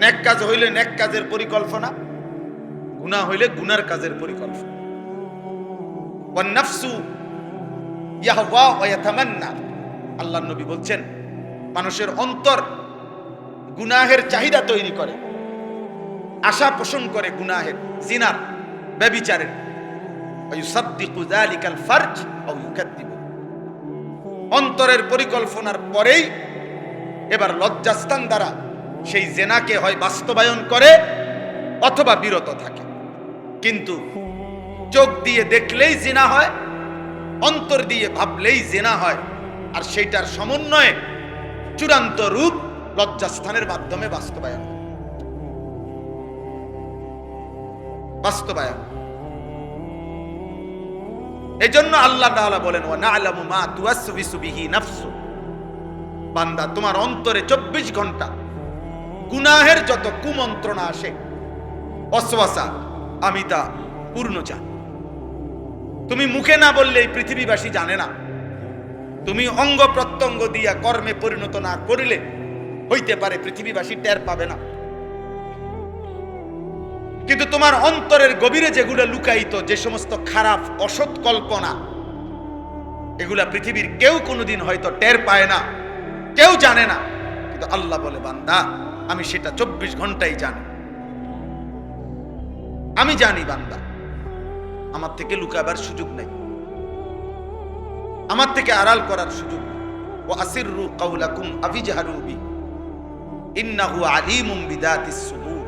নেক কাজ হইলে নেক কাজের পরিকল্পনা, গুনাহ হইলে গুনার কাজের পরিকল্পনা। ওয়ান নাফসু ইয়াহওয়া ওয়া ইয়াতামান্না, আল্লাহর নবী বলছেন মানুষের অন্তর গুনাহের চাহিদা তৈরি করে, আশা পোষণ করে গুনাহের, জিনার, ব্যভিচারের। ওয়া ইউসাদ্দিকু যালিকাল ফারজ আও ইউকাদ্দিবু, অন্তরের পরিকল্পনার পরেই এবার লজ্জাস্থান দ্বারা সেই জেনাকে হয় বাস্তবায়ন করে অথবা বিরত থাকে। কিন্তু চোখ দিয়ে দেখলেই জিনা হয়, অন্তর দিয়ে ভাবলেই জিনা হয়, আর সেইটার সমন্বয়ে চূড়ান্ত রূপ লজ্জাস্থানের মাধ্যমে বাস্তবায়ন। এই জন্য আল্লাহ তাআলা বলেন ওয়া না'লামু মা তুওয়াসওয়িসু বিহি নাফসু, বান্দা তোমার অন্তরে 24 ঘন্টা গুনাহের যত কুমন্ত্রণা আসে, ওয়াসওয়াসা, আমি তা পূর্ণ জানি। তুমি মুখে না বললেই পৃথিবীবাসী জানে না, তুমি অঙ্গ প্রত্যঙ্গ দিয়া কর্মে পরিণত না করিলে হইতে পারে পৃথিবীবাসী টের পাবে না, কিন্তু তোমার অন্তরের গভীরে যেগুলো লুকায়িত, যে সমস্ত খারাপ অসৎ কল্পনা, এগুলা পৃথিবীর কেউ কোনোদিন হয়তো টের পায় না, কেউ জানে না, কিন্তু আল্লাহ বলে বান্দা আমি সেটা 24 ঘন্টাই জানি। আমি জানি বান্দা, আমার থেকে লুকাবার সুযোগ নেই, আমার থেকে আড়াল করার সুযোগ নেই। ওয়া আসিররু কাওলাকুম আফিজহারু বি ইন্নাহু আলিমুম বিদাতিস সুদূর,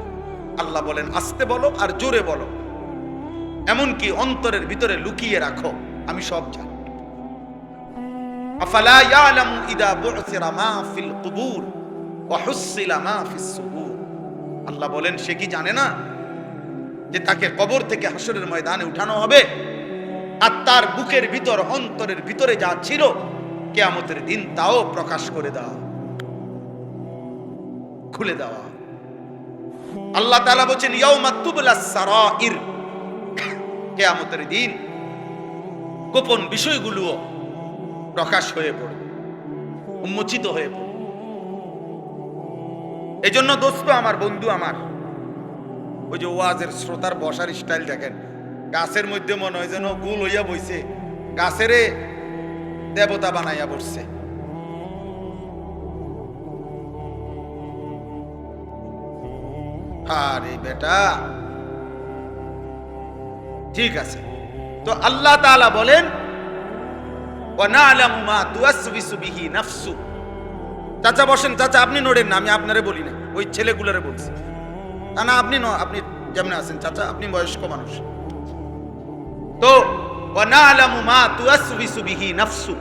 আল্লাহ বলেন আস্তে বলো আর জোরে বলো, এমনকি অন্তরের ভিতরে লুকিয়ে রাখো, আমি সব জানি। আফালা ইয়ালামু ইদা বু'সিরা মা ফিল কুবুর ওয়া হুসিলা মা ফিস সুদূর, আল্লাহ বলেন সে কি জানে না যে তাকে কবর থেকে হাসরের ময়দানে উঠানো হবে, আর তার বুকের ভিতর, অন্তরের ভিতরে যা ছিল কিয়ামতের দিন তাও প্রকাশ করে দেওয়া, খুলে দেওয়া। আল্লাহ তাআলা বলেন ইয়াউমা তুবলাস সারাইর, কিয়ামতের দিন গোপন বিষয়গুলো প্রকাশ হয়ে পড়বে, উন্মোচিত হয়ে পড়বে। এজন্য দোস্ত আমার, বন্ধু আমার, ওই যে ওয়াজের শ্রোতার বসার স্টাইল দেখেন, গাছের মধ্যে মনে হয় যেন গোল হইয়া বইছে, গাছেরে দেবতা বানাইয়া বসছে। আরে বেটা, ঠিক আছে। তো আল্লাহ তাআলা বলেন ওয়া না'লামু মা তুওয়াসওয়িসু বিহি নাফসু। চাচা বসেন, চাচা আপনি নড়েন না, আমি আপনারে বলি না, ওই ছেলেগুলোরে বলছি। না আপনি আপনি যেমন আছেন চাচা, আপনি বয়স্ক মানুষ। তো ওয়া না'লামু মা তুওয়াসওয়িসু বিহি নাফসু,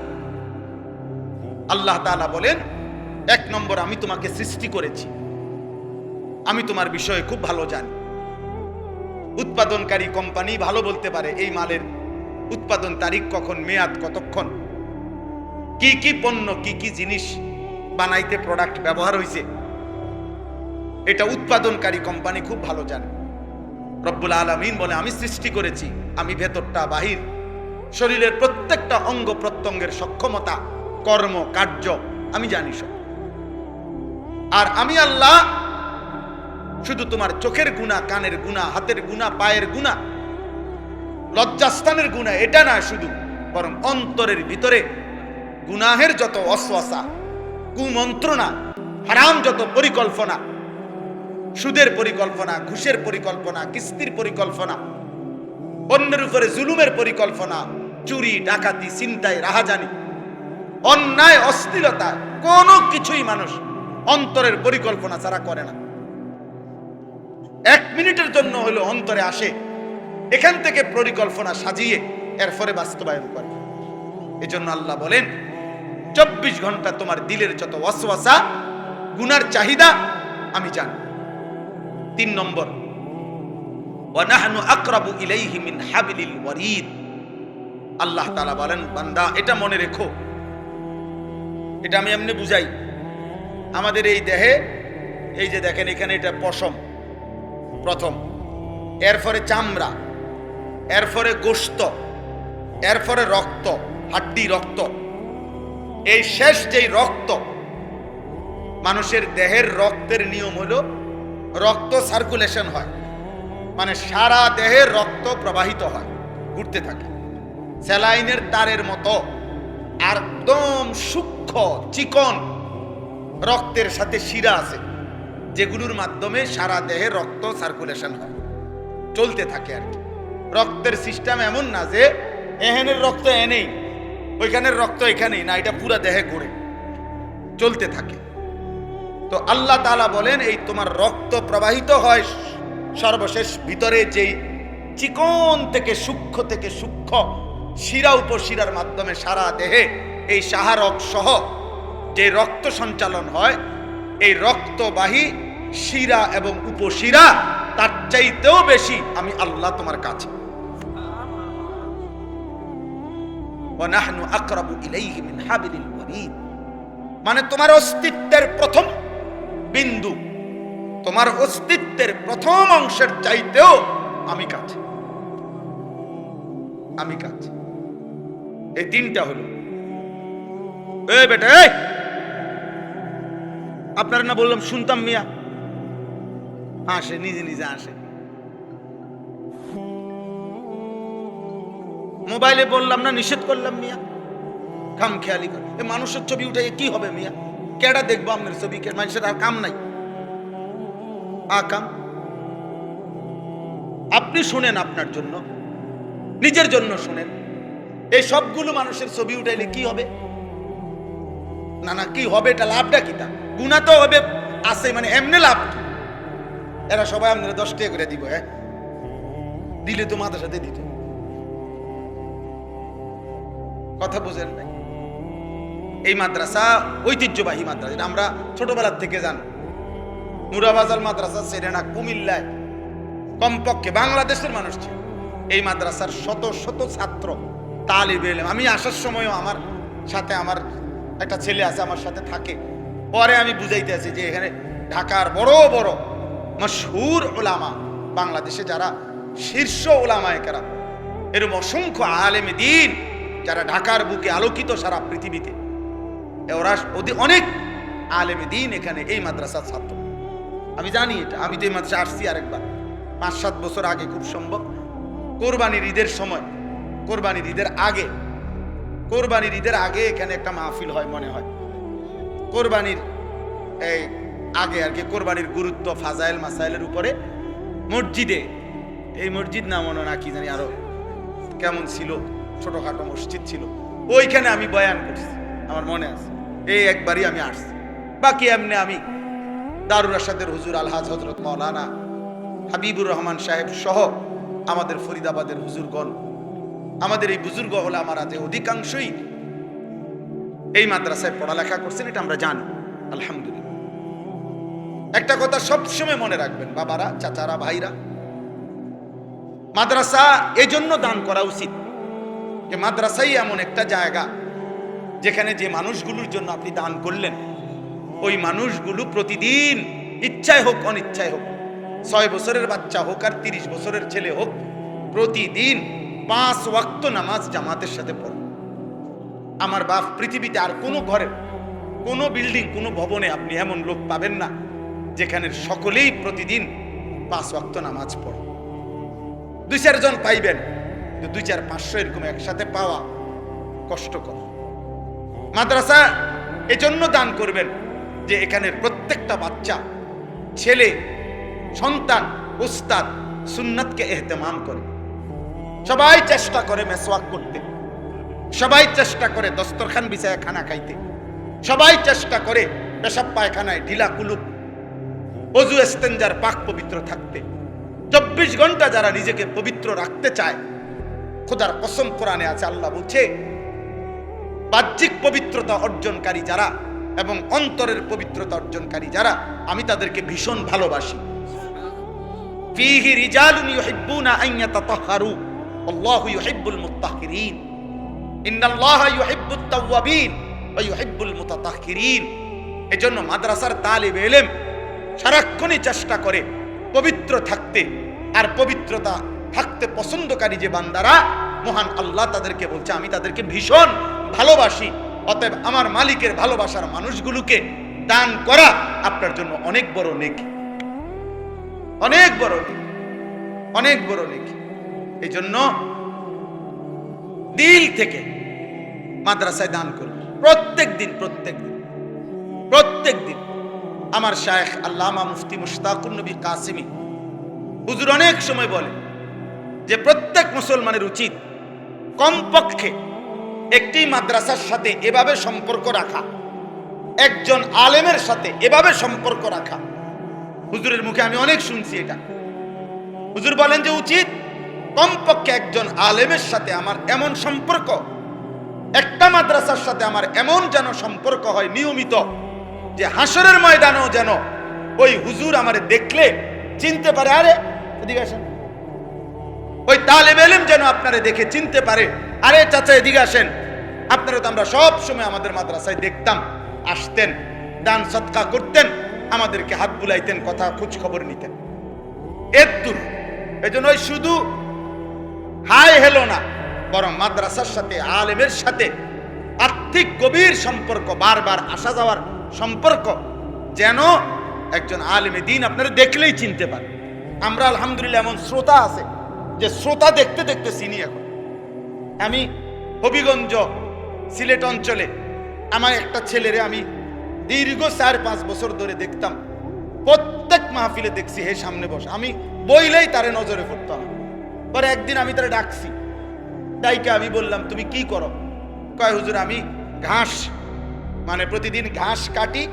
আল্লাহ তাআলা বলেন 1 নম্বর, আমি তোমাকে সৃষ্টি করেছি, আমি তোমার বিষয়ে খুব ভালো জানি। উৎপাদনকারী কোম্পানি ভালো বলতে পারে এই মালের উৎপাদন তারিখ কখন, মেয়াদ কতক্ষণ, কি কি পণ্য, কি কি জিনিস বানাইতে প্রোডাক্ট ব্যবহার হয়েছে, এটা উৎপাদনকারী কোম্পানি খুব ভালো জানে। রব্বুল আলামিন বলে আমি সৃষ্টি করেছি, আমি ভেতরটা বাহির, শরীরের প্রত্যেকটা অঙ্গ প্রত্যঙ্গের সক্ষমতা, কর্ম কার্য আমি জানি সব। আর আমি আল্লাহ শুধু তোমার চোখের গুনাহ, কানের গুনাহ, হাতের গুনাহ, পায়ের গুনাহ, লজ্জাস্থানের গুনাহ এটা না শুধু, বরং অন্তরের ভিতরে গুনাহের যত ওয়াসওয়াসা, কুমন্ত্রণা, হারাম যত পরিকল্পনা, সুদের পরিকল্পনা, ঘুষের পরিকল্পনা, কিস্তির পরিকল্পনা, অন্যের উপরে জুলুমের পরিকল্পনা, চুরি, ডাকাতি, ছিনতাই, রাহাজানি, অন্যায়, অশ্লীলতা, কোনো কিছুই মানুষ অন্তরের পরিকল্পনা ছাড়া করে না। 1 মিনিটের জন্য হলো অন্তরে আসে, এখান থেকে পরিকল্পনা সাজিয়ে এরপরে বাস্তবায়ন করে। এজন্য আল্লাহ বলেন 24 ঘন্টা তোমার দিলের যত ওয়াসওয়াসা, গুনার চাহিদা আমি জানি। 3 নম্বর, ওয়া নাহনু আকরাবু ইলাইহি মিন হাবলিল ওয়ারিদ। আল্লাহ তাআলা বলেন, বান্দা এটা মনে রেখো, এটা আমি এমনি বুঝাই। আমাদের এই দেহে, এই যে দেখেন এখানে, এটা পশম প্রথম, এরপরে চামড়া, এরপরে গোশত, এরপরে রক্ত, হাড্ডি, রক্ত। এই শেষ যেই রক্ত, মানুষের দেহের রক্তের নিয়ম হলো রক্ত সার্কুলেশন হয়, মানে সারা দেহের রক্ত প্রবাহিত হয়, ঘুরতে থাকে স্যালাইনের তারের মতো। আর একদম সূক্ষ্ম চিকন রক্তের সাথে শিরা আছে, যেগুলোর মাধ্যমে সারা দেহে রক্ত সার্কুলেশন হয়, চলতে থাকে আর কি। রক্তের সিস্টেম এমন না যে এখানের রক্ত এনেই, ওইখানের রক্ত এখানেই না, এটা পুরা দেহে ঘুরে চলতে থাকে। তো আল্লাহ তাআলা বলেন, এই তোমার রক্ত প্রবাহিত হয় সর্বশেষ ভিতরে যেই চিকন থেকে সূক্ষ্ম শিরা উপশিরার মাধ্যমে সারা দেহে এই সাহারক সহ যে রক্ত সঞ্চালন হয়, এই রক্তবাহী শিরা এবং উপশিরা তার চাইতেও বেশি আমি আল্লাহ তোমার কাছে। ওয়া নাহনু আকরাবু ইলাইহি মিন হাবলিল ওয়ারিদ, মানে তোমার অস্তিত্বের প্রথম বিন্দু, তোমার অস্তিত্বের প্রথম অংশের চাইতেও আমি কাছে, আমি কাছে। এই তিনটা হলো। এই বেটা, আপনার না বললাম শুনতাম মিয়া, আসে নিজে নিজে আসে। মোবাইলে বললাম না, নিষেধ করলাম মিয়া, কাম খেয়ালি করে। এ মানুষের ছবি উঠে কি হবে মিয়া? কেডা দেখবো আপনার ছবি? কে মানুষের আর কাম নাই, কাম আপনি শুনেন, আপনার জন্য, নিজের জন্য শুনেন। এই সবগুলো মানুষের ছবি উঠাইলে কি হবে? না না, কি হবে? এটা লাভটা কি? তা গুণা তো হবে আছে, মানে এমনি লাভ কি? এরা সবাই আপনারা 10 টাকা করে দিব, হ্যাঁ দিলে তো মাথার সাথে দিত। কথা বুঝেন নাই? এই মাদ্রাসা ঐতিহ্যবাহী মাদ্রাসা, এটা আমরা ছোটবেলার থেকে জানি। নুরাবাজার মাদ্রাসা সেরেনা কুমিল্লায় কমপক্ষে বাংলাদেশের মানুষ ছিল। এই মাদ্রাসার শত শত ছাত্র, তালিবে ইলম। আমি আসার সময়ও আমার সাথে আমার একটা ছেলে আছে, আমার সাথে থাকে। পরে আমি বুঝাইতে আছি যে এখানে ঢাকার বড় বড় মশহুর ওলামা, বাংলাদেশে যারা শীর্ষ ওলামায়ে কেরাম, এরকম অসংখ্য আলেমে দ্বীন যারা ঢাকার বুকে আলোকিত সারা পৃথিবীতে, ওরা অনেক আলেমে দ্বীন এখানে এই মাদ্রাসার ছাত্র। আমি জানি এটা, আমি তো এই মাদ্রাসা আসছি আরেকবার 5-7 বছর আগে, খুব সম্ভব কোরবানির ঈদের সময়, কোরবানির ঈদের আগে এখানে একটা মাহফিল হয় মনে হয়। কোরবানির এই আগে আর কি, কোরবানির গুরুত্ব, ফাজাইল মাসাইলের উপরে মসজিদে, এই মসজিদ না মনে না কি জানি আরো কেমন ছিল, ছোটখাটো মসজিদ ছিল, ওইখানে আমি বয়ান করছি, আমার মনে আছে। এই একবারই আমি আসছি, বাকি এমনি আমি দারুল রাশেদের হুজুর আলহাজ হযরত মাওলানা হাবিবুর রহমান সাহেব সহ আমাদের ফরিদাবাদের হুজুরগণ, আমাদের এই বুজুর্গ ওলামারা যে অধিকাংশই এই মাদ্রাসায় পড়ালেখা করছেন, এটা আমরা জানি আলহামদুলিল্লাহ। একটা কথা সবসময় মনে রাখবেন বাবারা, চাচারা, ভাইরা, মাদ্রাসা এজন্য দান করা উচিত যে মাদ্রাসাই এমন একটা জায়গা যেখানে যে মানুষগুলোর জন্য আপনি দান করলেন, ওই মানুষগুলো প্রতিদিন, ইচ্ছায় হোক অনিচ্ছায় হোক, 6 বছরের বাচ্চা হোক আর 30 বছরের ছেলে হোক, প্রতিদিন 5 ওয়াক্ত নামাজ জামাতের সাথে পড়ে। আমার বাপ পৃথিবীতে আর কোনো ঘরের, কোনো বিল্ডিং, কোনো ভবনে আপনি এমন লোক পাবেন না যেখানে সকলেই প্রতিদিন 5 ওয়াক্ত নামাজ পড়ে। 2-4 জন পাইবেন, 2-4-500 এরকম একসাথে পাওয়া কষ্টকর। মাদ্রাসা এজন্য দান করবেন যে এখানের প্রত্যেকটা বাচ্চা, ছেলে, সন্তান, উস্তাদ সুন্নাতকে ইহতেমাম করে। সবাই চেষ্টা করে মেসওয়াক করতে, সবাই চেষ্টা করে দস্তরখান বিছায় খানা খাইতে, সবাই চেষ্টা করে পেশাব পায়খানায় ঢিলা কুলুপ, ওযু ইস্তেঞ্জার পাক পবিত্র থাকতে। 24 ঘন্টা যারা নিজেকে পবিত্র রাখতে চায়, খোদার কসম কোরআনে আছে, আল্লাহ বলছে বাহ্যিক পবিত্রতা অর্জনকারী যারা এবং অন্তরের পবিত্রতা অর্জনকারী যারা, আমি তাদেরকে ভীষণ ভালোবাসি। ফীহি রিজালুন ইউহিব্বুনা আন ইয়াতাতাহহারু আল্লাহু ইউহিব্বুল মুত্তাহহিরিন ইন্নাল্লাহা ইউহিব্বুত তাওয়াবিন ওয়া ইউহিব্বুল মুতাতাহহিরিন। এজন্য মাদ্রাসার তালিবে ইলম সারাক্ষণই চেষ্টা করে পবিত্র থাকতে, আর পবিত্রতা থাকতে পছন্দকারী যে বান্দারা, মহান আল্লাহ তাদেরকে বলছে আমি তাদেরকে ভীষণ ভালোবাসি। অতএব আমার মালিকের ভালোবাসার মানুষগুলোকে দান করা আপনার জন্য অনেক বড় নেকি, অনেক বড় নেকি, অনেক বড় নেকি। এই জন্য দিল থেকে মাদ্রাসায় দান করুন প্রত্যেক দিন, প্রত্যেক দিন, প্রত্যেক দিন। আমার শায়েখ আল্লামা মুফতি মুশতাকুর নবী কাসিমি হুজুর অনেক সময় বলে যে প্রত্যেক মুসলমানের উচিত কমপক্ষে একটি মাদ্রাসার সাথে এভাবে সম্পর্ক রাখা, একজন আলেমের সাথে এভাবে সম্পর্ক রাখা। হুজুরের মুখে আমি অনেক শুনছি এটা। হুজুর বলেন যে উচিত কমপক্ষে একজন আলেমের সাথে আমার এমন সম্পর্ক, একটা মাদ্রাসার সাথে আমার এমন যেন সম্পর্ক হয় নিয়মিত, যে হাসরের ময়দানেও যেন ওই হুজুর আমারে দেখলে চিনতে পারে, আরে এদিকে আসেন। ওই তালেবে ইলম যেন আপনারে দেখে চিনতে পারে, আরে চাচা এদিকে আসেন। আপনারা তো আমরা সব সময় আমাদের মাদ্রাসায় দেখতাম, আসতেন, দান সদকা করতেন, আমাদেরকে হাত বুলাইতেন, কথা খোঁজ খবর নিতেন। এদ্দুর এই জন্য ওই শুধু হাই হেলো না, বরং মাদ্রাসার সাথে আলেমের সাথে আর্থিক গভীর সম্পর্ক, বারবার আসা যাওয়ার সম্পর্ক, যেন একজন আলেমে দ্বীন আপনারা দেখলেই চিনতে পারে। আমরা আলহামদুলিল্লাহ এমন শ্রোতা আছে যে শ্রোতা দেখতে দেখতে চিনি। এখন আমি হবিগঞ্জ সিলেট অঞ্চলে আমার একটা ছেলেরে আমি দীর্ঘ 4-5 বছর ধরে দেখতাম, প্রত্যেক মাহফিলে দেখছি হে সামনে বসে, আমি বইলেই তারে নজরে পড়তাম। পরে একদিন আমি তারে ডাকছি, ডাইকে আমি বললাম তুমি কি করো? কয় হুজুর আমি ঘাস, মানে প্রতিদিন ঘাস কাটি,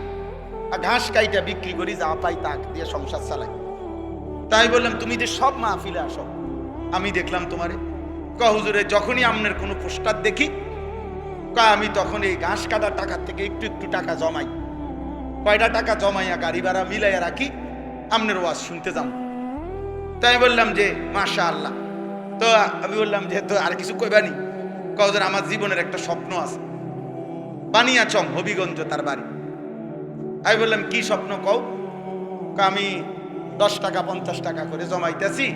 আর ঘাস কাইটা বিক্রি করি, যা পাই তাক দিয়ে সংসার চালাই। তাই বললাম তুমি যে সব মাহফিলে আসো, আমি দেখলাম তোমারে। কয় হুজুরে যখনই আপনার কোনো পোস্টার দেখি, কয় আমি তখন এই ঘাস কাটার টাকা থেকে একটু একটু টাকা জমাই, কয়টা টাকা জমাইয়া গাড়ি ভাড়া মিলাইয়া রাখি, আপনার ওয়াজ শুনতে যাম। তাই বললাম যে মাশাআল্লাহ। তো আমি বললাম যে তো আর কিছু কইবানি? কয় হুজুর আমার জীবনের একটা স্বপ্ন আছে, বানিয়াচং হবিগঞ্জ তার বাড়ি। আমি বললাম কি স্বপ্ন কও? আমি 10 টাকা 50 টাকা করে জমাইতেছি,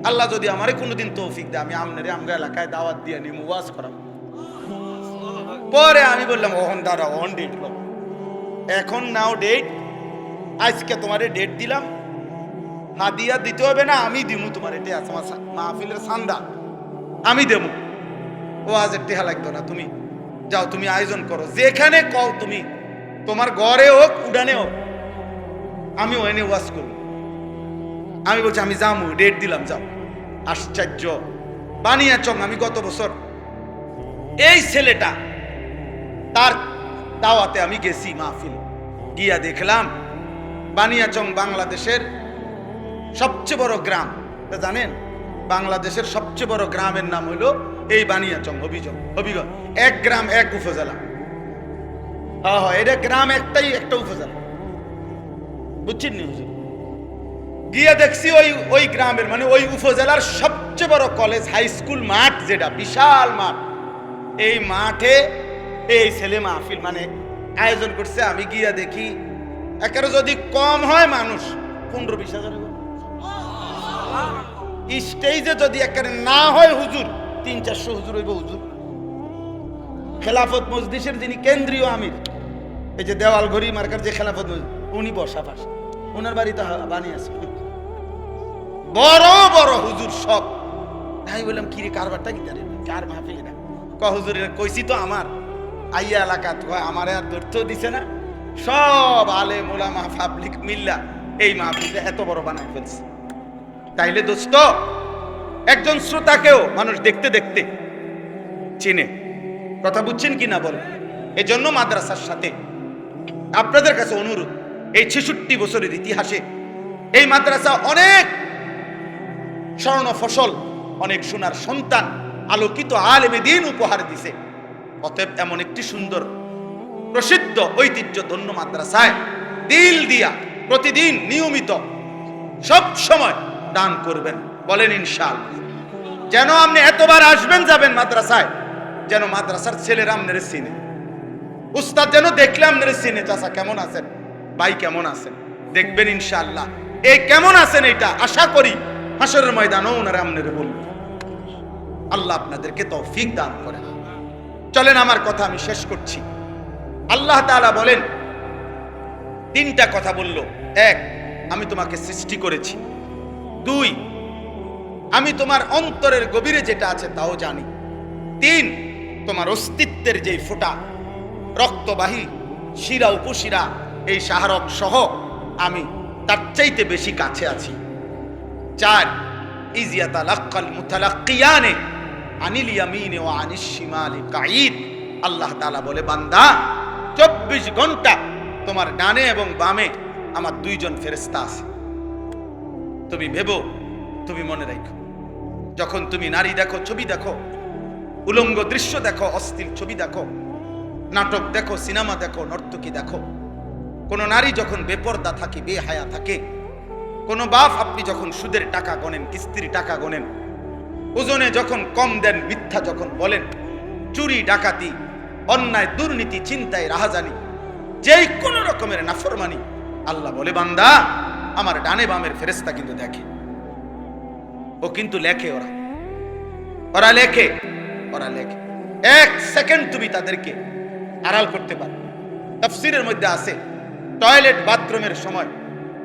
আল্লাহ যদি আমারে কোনোদিন তৌফিক দেয় আমি আমনের আমরা এলাকায় দাওয়াত দিয়ে নিমু, ওয়াজ করাম। পরে আমি বললাম ওহন দাঁড়া, ওহন ডেট করো, এখন নাও ডেট, আজকে তোমারে ডেট দিলাম, হাদিয়া দিতে হবে না, আমি দিমু তোমার, এটা আছে আমার মাহফিলের সান্দা, আমি দেবো। ওয়াজের টেহা লাগতো না, তুমি যাও, তুমি আয়োজন করো, যেখানে কও তুমি, তোমার ঘরে হোক উড়ানে হোক, আমি ওখানে ওয়াজ করব। আমি বলছি আমি যাবো, ডেট দিলাম, যাও। আশ্চর্য, বানিয়াচং আমি গত বছর এই ছেলেটা তার দাওয়াতে আমি গেছি মাহফিল, গিয়া দেখলাম বানিয়াচং বাংলাদেশের সবচেয়ে বড় গ্রাম। জানেন বাংলাদেশের সবচেয়ে বড় গ্রামের নাম হলো এই বানিয়াচং, হবিগঞ্জ। এক গ্রাম এক উপজেলা। হ্যাঁ, এটা গ্রাম একটাই, একটা উপজেলা, বুঝছেন নি হুজুর? গিয়ে দেখছি ওই গ্রামের, মানে ওই উপজেলার সবচেয়ে বড় কলেজ হাই স্কুল মাঠ, যেটা বিশাল মাঠ, এই মাঠে এই ছেলে মাহফিল মানে আয়োজন করছে। আমি গিয়া দেখি একেবারে যদি কম হয় মানুষ 15-20 হাজার, স্টেজে যদি একেবারে না হয় হুজুর 300-400 হুজুর হইব। হুজুর খেলাফত মজলিসের যিনি কেন্দ্রীয় আমির, এই যে দেওয়াল ঘড়ি মার্কার যে খেলাফত মজলিস, উনি বসা পাশে, ওনার বাড়িতে বানিয়েছে বড় বড় হুজুর সব। আমি বললাম কিরে কারবারটা কি জানেন, কার মাহফিল এটা? হুজুর কইছি তো আমার আইয়া এলাকা, তো আমার আর ধরতেও দিছে না, সব আলেম ওলামা পাবলিক মিল্লা এই মাহফিলটা এত বড় বানাই ফেলছে। তাইলে দোস্ত একজন শ্রোতাকেও মানুষ দেখতে দেখতে চিনে। কথা বুঝছেন কি না বল? এই জন্য মাদ্রাসার সাথে আপনাদের কাছে অনুরোধ, এই 66 বছরের ইতিহাসে এই মাদ্রাসা অনেক স্বর্ণ ফসল, অনেক সোনার সন্তান, আলোকিত আলেমে দ্বীন উপহার দিছে। অতএব এমন একটি সুন্দর প্রসিদ্ধ ঐতিহ্য ধন্য মাদ্রাসায় দিল দিয়া প্রতিদিন নিয়মিত সব সময় দান করবেন? বলেন ইনশাআল্লাহ। যেন আপনি এতবার আসবেন যাবেন মাদ্রাসায়, যেন মাদ্রাসার ছেলেরা আপনার চিনে, উস্তাদ যেন দেখলে আপনার চিনে, চাচা কেমন আছেন, ভাই কেমন আছেন, দেখবেন ইনশাআল্লাহ। এই কেমন আছেন এটা আশা করি হাসরের ময়দানও ওনারা আপনারে বলবেন। আল্লাহ আপনাদেরকে তৌফিক দান করেন। চলেন আমার কথা আমি শেষ করছি। আল্লাহ তাআলা বলেন, তিনটা কথা বলল। এক, আমি তোমাকে সৃষ্টি করেছি। দুই, আমি তোমার অন্তরের গভীরে যেটা আছে তাও জানি। তিন, তোমার অস্তিত্বের যে ফোঁটা রক্তবাহী শিরা উপশিরা এই শাহরক সহ আমি তার চাইতে বেশি কাছে আছি। চার, ইজিয়াতালাক্কাল মুতালাক্কিয়ানে আনিল ইয়ামিনে ওয়া আনিশ শিমালি কাঈদ। আল্লাহ তাআলা বলে, বান্দা 24 ঘন্টা তোমার ডানে এবং বামে আমার দুইজন ফেরেশতা আছে। তুমি ভেবো, তুমি মনে রাখো, যখন তুমি নারী দেখো, ছবি দেখো, উলঙ্গ দৃশ্য দেখো, অশ্লীল ছবি দেখো, নাটক দেখো, সিনেমা দেখো, নর্তকী দেখো, কোন নারী যখন বেপর্দা থাকে, বেহায়া থাকে, কোন বাপ আপনি যখন সুদের টাকা গণেন, কিস্তির টাকা গণেন, ওজনে যখন কম দেন, মিথ্যা যখন বলেন, চুরি ডাকাতি অন্যায় দুর্নীতি চিন্তায় রাহাজানি, যেই কোন রকমের নাফরমানি, আল্লাহ বলে, বান্দা আমার ডানে বামের ফেরেশতা কিন্তু দেখে, ও কিন্তু লেখে, ওরা লেখে, ওরা লেখে। এক সেকেন্ড তুমি তাদেরকে আড়াল করতে পারো। তাফসীরের মধ্যে আছে, টয়লেট বাথরুমের সময়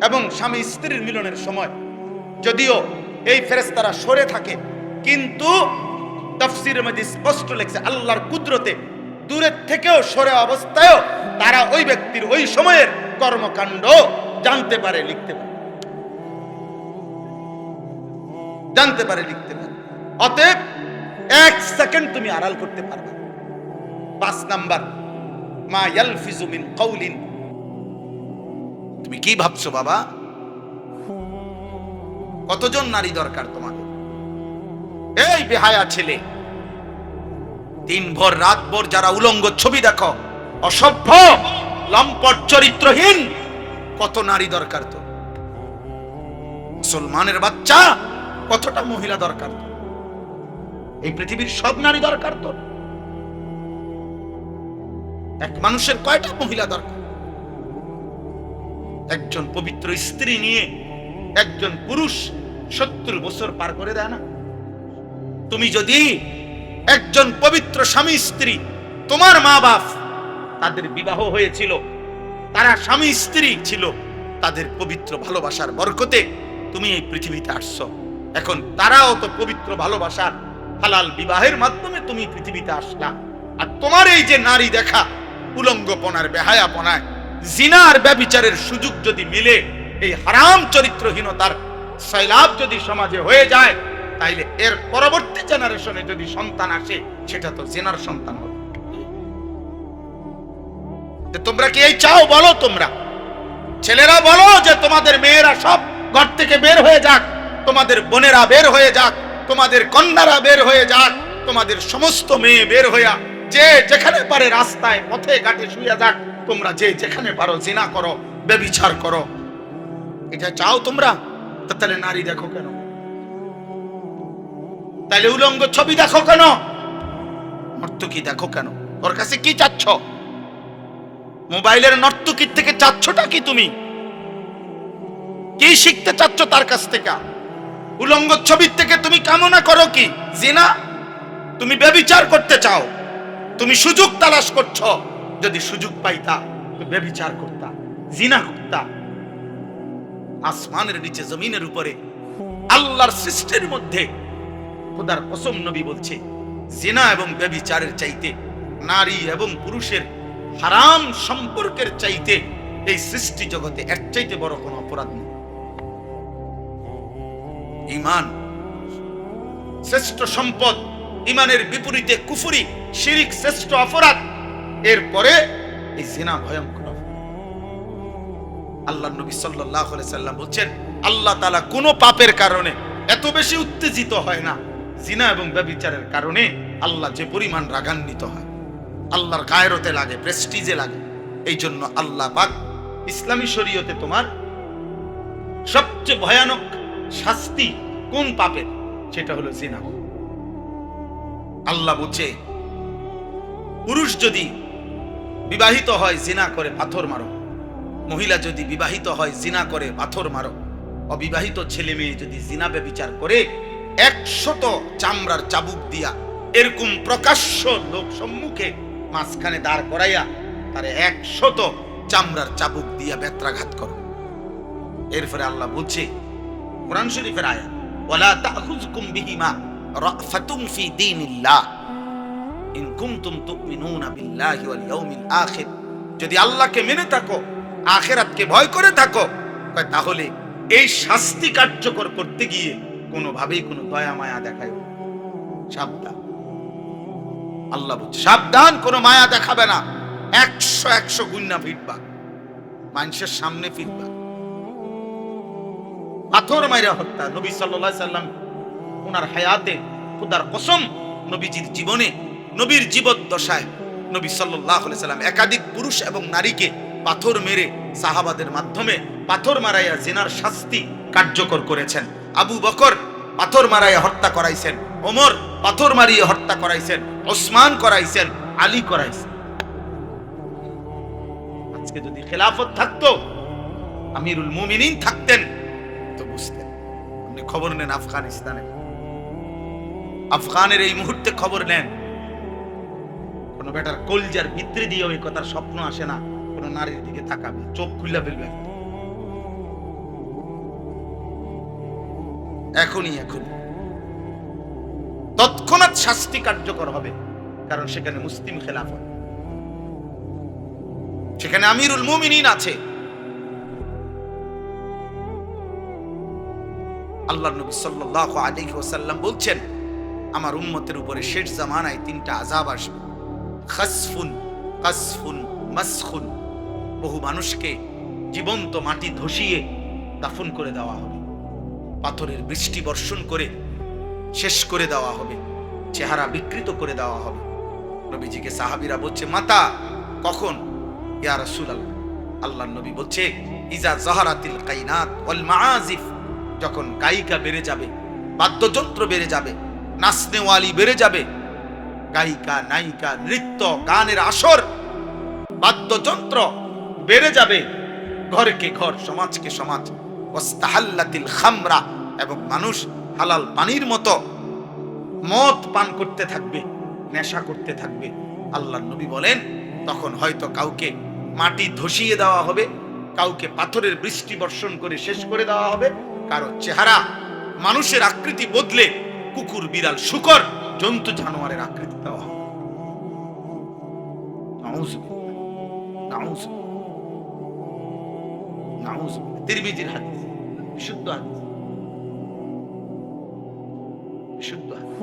এবং স্বামী স্ত্রীর মিলনের সময় যদিও এই ফেরেশতারা সরে থাকে, কিন্তু তাফসীরের মধ্যে স্পষ্ট লেখছে আল্লাহর কুদরতে দূরের থেকেও সরে অবস্থায়ও তারা ওই ব্যক্তির ওই সময়ের কর্মকাণ্ড জানতে পারে, লিখতে পারে, জানতে পারে, লিখতে পারে। অতএব এক সেকেন্ড তুমি আড়াল করতে পারবে। 5 নাম্বার, মা ইয়ালফিজু মিন কাউলিন। তুমি কি ভাবছো বাবা? কতজন নারী দরকার তোমাদের? এই বেহায়া ছেলে, দিনভর রাতভর যারা উলঙ্গ ছবি দেখো, অসভ্য লম্পট চরিত্রহীন, কত নারী দরকার তো? মুসলমানের বাচ্চা, কতটা মহিলা দরকার তো? এই পৃথিবীর সব নারী দরকার তো? এক মানুষের কয়টা মহিলা দরকার? একজন পবিত্র স্ত্রী নিয়ে একজন পুরুষ 70 বছর পার করে দেয় না? তুমি যদি একজন পবিত্র স্বামী স্ত্রী, তোমার মা বাপ তাদের বিবাহ হয়েছিল, তারা স্বামী স্ত্রী ছিল, তাদের পবিত্র ভালোবাসার বরকতে তুমি এই পৃথিবীতে আসছো। এখন তারাও তো পবিত্র ভালোবাসার হালাল বিবাহের মাধ্যমে তুমি পৃথিবীতে আসলা। আর তোমার এই যে নারী দেখা, উলঙ্গপনার বেহায়াপনায় জিনা আর ব্যভিচারের সুযোগ যদি মিলে, এই হারাম চরিত্রহীনতার সয়লাব যদি সমাজে হয়ে যায়, তাইলে এর পরবর্তী জেনারেশনে যদি সন্তান আসে, সেটা তো জিনার সন্তান হবে। তোমরা কি এই চাও? বলো, তোমরা ছেলেরা বলো যে তোমাদের মেয়েরা সব ঘর থেকে বের হয়ে যাক, তোমাদের বোনেরা বের হয়ে যাক, তোমাদের কন্যারা বের হয়ে যাক, তোমাদের সমস্ত মেয়ে বের হইয়া যে যেখানে পারে রাস্তায় পথে ঘাটে শুয়ে যাক, তোমরা যে যেখানে পারো জিনা করো, ব্যভিচার করো। এটা চাও তোমরা? তাহলে নারী দেখো কেন? তাহলে উলঙ্গ ছবি দেখো কেন? নর্তকী দেখো কেন? ওর কাছে কি চাচ্ছ? মোবাইলের নর্তকীর থেকে চাচ্ছটা কি? তুমি কি শিখতে চাচ্ছ তার কাছ থেকে? উলঙ্গ ছবির থেকে তুমি কামনা করো কি? জিনা? তুমি ব্যভিচার করতে চাও, তুমি সুযোগ তালাশ করছো। যদি সুযোগ পাইতা তো ব্যভিচার করতা, জিনা করতা। আসমানের নিচে জমিনের উপরে আল্লাহর সৃষ্টির মধ্যে খোদার কসম নবী বলছে, জিনা এবং ব্যভিচারের চাইতে, নারী এবং পুরুষের হারাম সম্পর্কের চাইতে এই সৃষ্টি জগতে এর চাইতে বড় কোনো অপরাধ নেই। ঈমান শ্রেষ্ঠ সম্পদ, ঈমানের বিপরীতে কুফরি শিরক শ্রেষ্ঠ অপরাধ, এরপরে এই জিনা ভয়ঙ্কর। আল্লাহর নবী সাল্লাল্লাহু আলাইহি সাল্লাম বলেন, আল্লাহ তাআলা কোনো পাপের কারণে এত বেশি উত্তেজিত হয় না, জিনা এবং ব্যভিচারের কারণে আল্লাহ যে পরিমাণ রাগান্বিত হয়, আল্লাহর গায়রতে লাগে, প্রেস্টিজে লাগে। এই জন্য আল্লাহ পাক ইসলামী শরীয়তে তোমার সবচেয়ে ভয়ানক শাস্তি কোন পাপের, সেটা হলো জিনা। আল্লাহ বলছে পুরুষ যদি বিবাহিত হয় জিনা করে পাথর মারো, মহিলা যদি বিবাহিত হয় জিনা করে পাথর মারো, অবিবাহিত ছেলে মেয়ে যদি জিনা ব্যভিচার করে 100 চামড়ার চাবুক দিয়া এরকম প্রকাশ্য লোক সম্মুখে মাঝখানে দাঁড় করাইয়া তারে 100 চামড়ার চাবুক দিয়া বেত্রাঘাত করো। এরপরে আল্লাহ বলছে কোরআন শরীফের আয়াত, ওয়ালা তাখুযকুম বিহিমা রাফাতুম ফি দীনিল্লাহ ইন কুনতুম তুমিনুনা বিল্লাহি ওয়াল ইয়াউমিল আখির। যদি আল্লাহকে মেনে থাকো, আখিরাতকে ভয় করে থাকো, তাহলে এই শাস্তি কার্যকর করতে গিয়ে কোনোভাবেই কোনো দয়া মায়া দেখায় সাবধান। আল্লাহ বলছে সাবধান, কোনো মায়া দেখাবে না। 100 গুণা ফিরবা, মানুষের সামনে ফিরবা। পাথর মাইরা হত্যা, নবী সাল্লাল্লাহু আলাইহি সাল্লাম ওনার হায়াতে, খোদার কসম, নবীজির জীবনে, নবীর জীবদ্দশায় নবী সাল্লাল্লাহু আলাইহি সাল্লাম একাধিক পুরুষ এবং নারীকে পাথর মেরে সাহাবাদের মাধ্যমে পাথর মারাইয়া জিনার শাস্তি কার্যকর করেছেন। আবু বকর পাথর মারাইয়া হত্যা করাইছেন, ওমর পাথর মারিয়ে হত্যা করাইছেন, ওসমান করাইছেন, আলী করাইছেন। আজকে যদি খেলাফত থাকতো, আমিরুল মুমিনিন থাকতেন, তো বুঝতেন। আপনি খবর নেন আফগানিস্তানে, আফগানের এই মুহূর্তে খবর নেন, কোন বেটার কলজার ভিতরে দিয়ে ওই কথার স্বপ্ন আসে না কোন নারীর দিকে তাকাবে, চোখ খুলে ফেলবে। এখনই তৎক্ষণাৎ শাস্তি কার্যকর হবে, কারণ সেখানে মুসলিম খেলাফত, সেখানে আমিরুল মুমিনিন আছে। আল্লাহর নবী সাল্লাল্লাহু আলাইহি ওয়াসাল্লাম বলছেন আমার উম্মতের উপরে শেষ জামানায় 3টা আযাব আসবে, খাসফুন, কাসফুন, মাসখুন। বহু মানুষকে জীবন্ত মাটি ধসিয়ে দাফন করে দেওয়া হবে, পাথরের বৃষ্টি বর্ষণ করে শেষ করে দেওয়া হবে, চেহারা বিকৃত করে দেওয়া হবে। নবীজিকে সাহাবীরা বলছে মাতা কখন? ইয়া রাসূলুল্লাহ, আল্লাহর নবী বলছে ইজা যাহারাতিল কাইনাত ওয়াল মাআজিফ, যখন গায়িকা বেড়ে যাবে, বাদ্যযন্ত্র বেড়ে যাবে, নাচনেওয়ালি বেড়ে যাবে, গায়িকা নায়িকা, নৃত্য গানের আসর, বাদ্যযন্ত্র বেড়ে যাবে, ঘরকে ঘর, সমাজকে সমাজ, ওয়াস্তাহাল্লাতিল খামরা, এবং মানুষ হালাল পানির মতো মদ পান করতে থাকবে, নেশা করতে থাকবে। আল্লাহর নবী বলেন তখন হয়তো কাউকে মাটি ধসিয়ে দেওয়া হবে, কাউকে পাথরের বৃষ্টি বর্ষণ করে শেষ করে দেওয়া হবে, কারো চেহারা মানুষের আকৃতি বদলে কুকুর, বিড়াল, শূকর, জন্তু জানোয়ারের আকৃতি দেওয়া হবে। তিরমিজির হাদিস, বিশুদ্ধ হাদিস, বিশুদ্ধ হাদিস।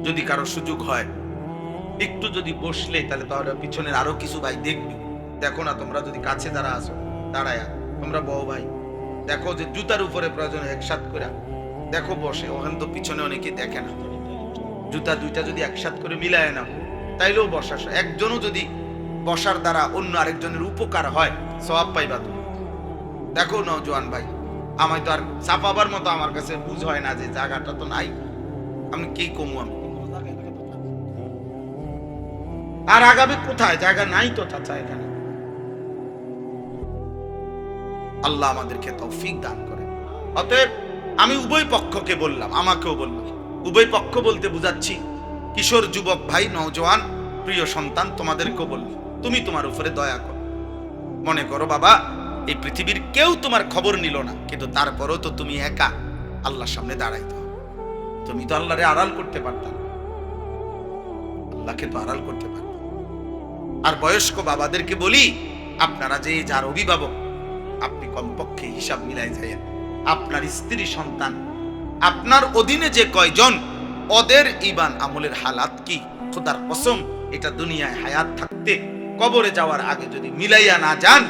যদি কারো সুযোগ হয় একটু যদি বসলে, তাহলে পিছনের আরো কিছু ভাই দেখবি। দেখো না, তোমরা যদি কাছে দাঁড়া আসো, দাঁড়ায়া তোমরা বউ ভাই দেখো যে জুতার উপরে প্রয়োজন একসাথ করে দেখো বসে, ওখানে তো পিছনে অনেকে দেখে না, জুতা দুইটা যদি একসাথ করে মিলায় না তাইলেও বসা, একজনও যদি বসার দ্বারা অন্য আরেকজনের উপকার হয় সওয়াব পাইবা। তুমি দেখো নওজোয়ান ভাই, আমায় তো আর চাপাবার মতো আমার কাছে বুঝ হয় না যে জায়গাটা তো নাই, আমি কি কমু, আমি আর আগাবে কোথায়, জায়গা নাই তো চাচা এখানে। আল্লাহ আমাদেরকে তৌফিক দান করে। অতএব আমি উভয় পক্ষকে বললাম, আমাকেও বললাম, উভয় পক্ষ বলতে বুঝাচ্ছি কিশোর, যুবক ভাই, নওজোয়ান, প্রিয় সন্তান, তোমাদেরকেও বললাম তুমি তোমার উপরে দয়া করো। মনে করো বাবা এই পৃথিবীর কেউ তোমার খবর নিল না, কিন্তু তারপরেও তো তুমি একা আল্লাহর সামনে দাঁড়াইতে হবে। তুমি তো আল্লাহরে আড়াল করতে পারতাম, আল্লাহকে তো আড়াল করতে পারতাম। আর বয়স্ক বাবাদেরকে বলি, আপনারা যে যার অভিভাবক, আপনি কমপক্ষে হিসাব মিলাই যাইয়েন। আপনার স্ত্রী, সন্তান, আপনার অধীনে যে কয়জন, ওদের ঈমান আমলের হালাত কি? খোদার কসম, এটা দুনিয়ায় হায়াত থাকতে কবরে যাওয়ার আগে যদি মিলাইয়া না যান,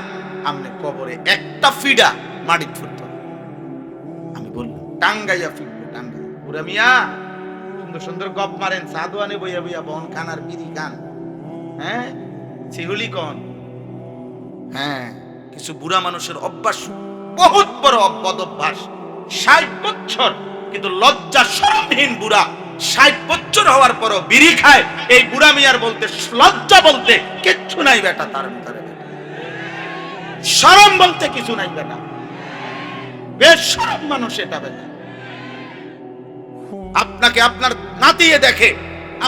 আপনি কবরে একটা ফিডা মাটি ফুটত। আমি বললাম টাঙ্গাইয়া ফিরবো, টাঙ্গাই পুরা মিয়া সুন্দর সুন্দর গপ মারেন, সাদওয়ানে বইয়া বইয়া বন খান আর বিড়ি খান, হ্যাঁ শিহুলি কন, হ্যাঁ কিছু বুড়া মানুষের অভ্যাস বহুত বড় বদ অভ্যাস। 60 বছর কিন্তু লজ্জা শরমহীন বুড়া, 60 বছর হওয়ার পরও বিড়ি খায়। এই বুড়া মিয়ার বলতে লজ্জা বলতে কিচ্ছু নাই বেটা, তার ভিতরে শরম বলতে কিছু নাই বেটা, বেশরম মানুষ এটা বেটা। আপনাকে আপনার নাতিয়ে দেখে,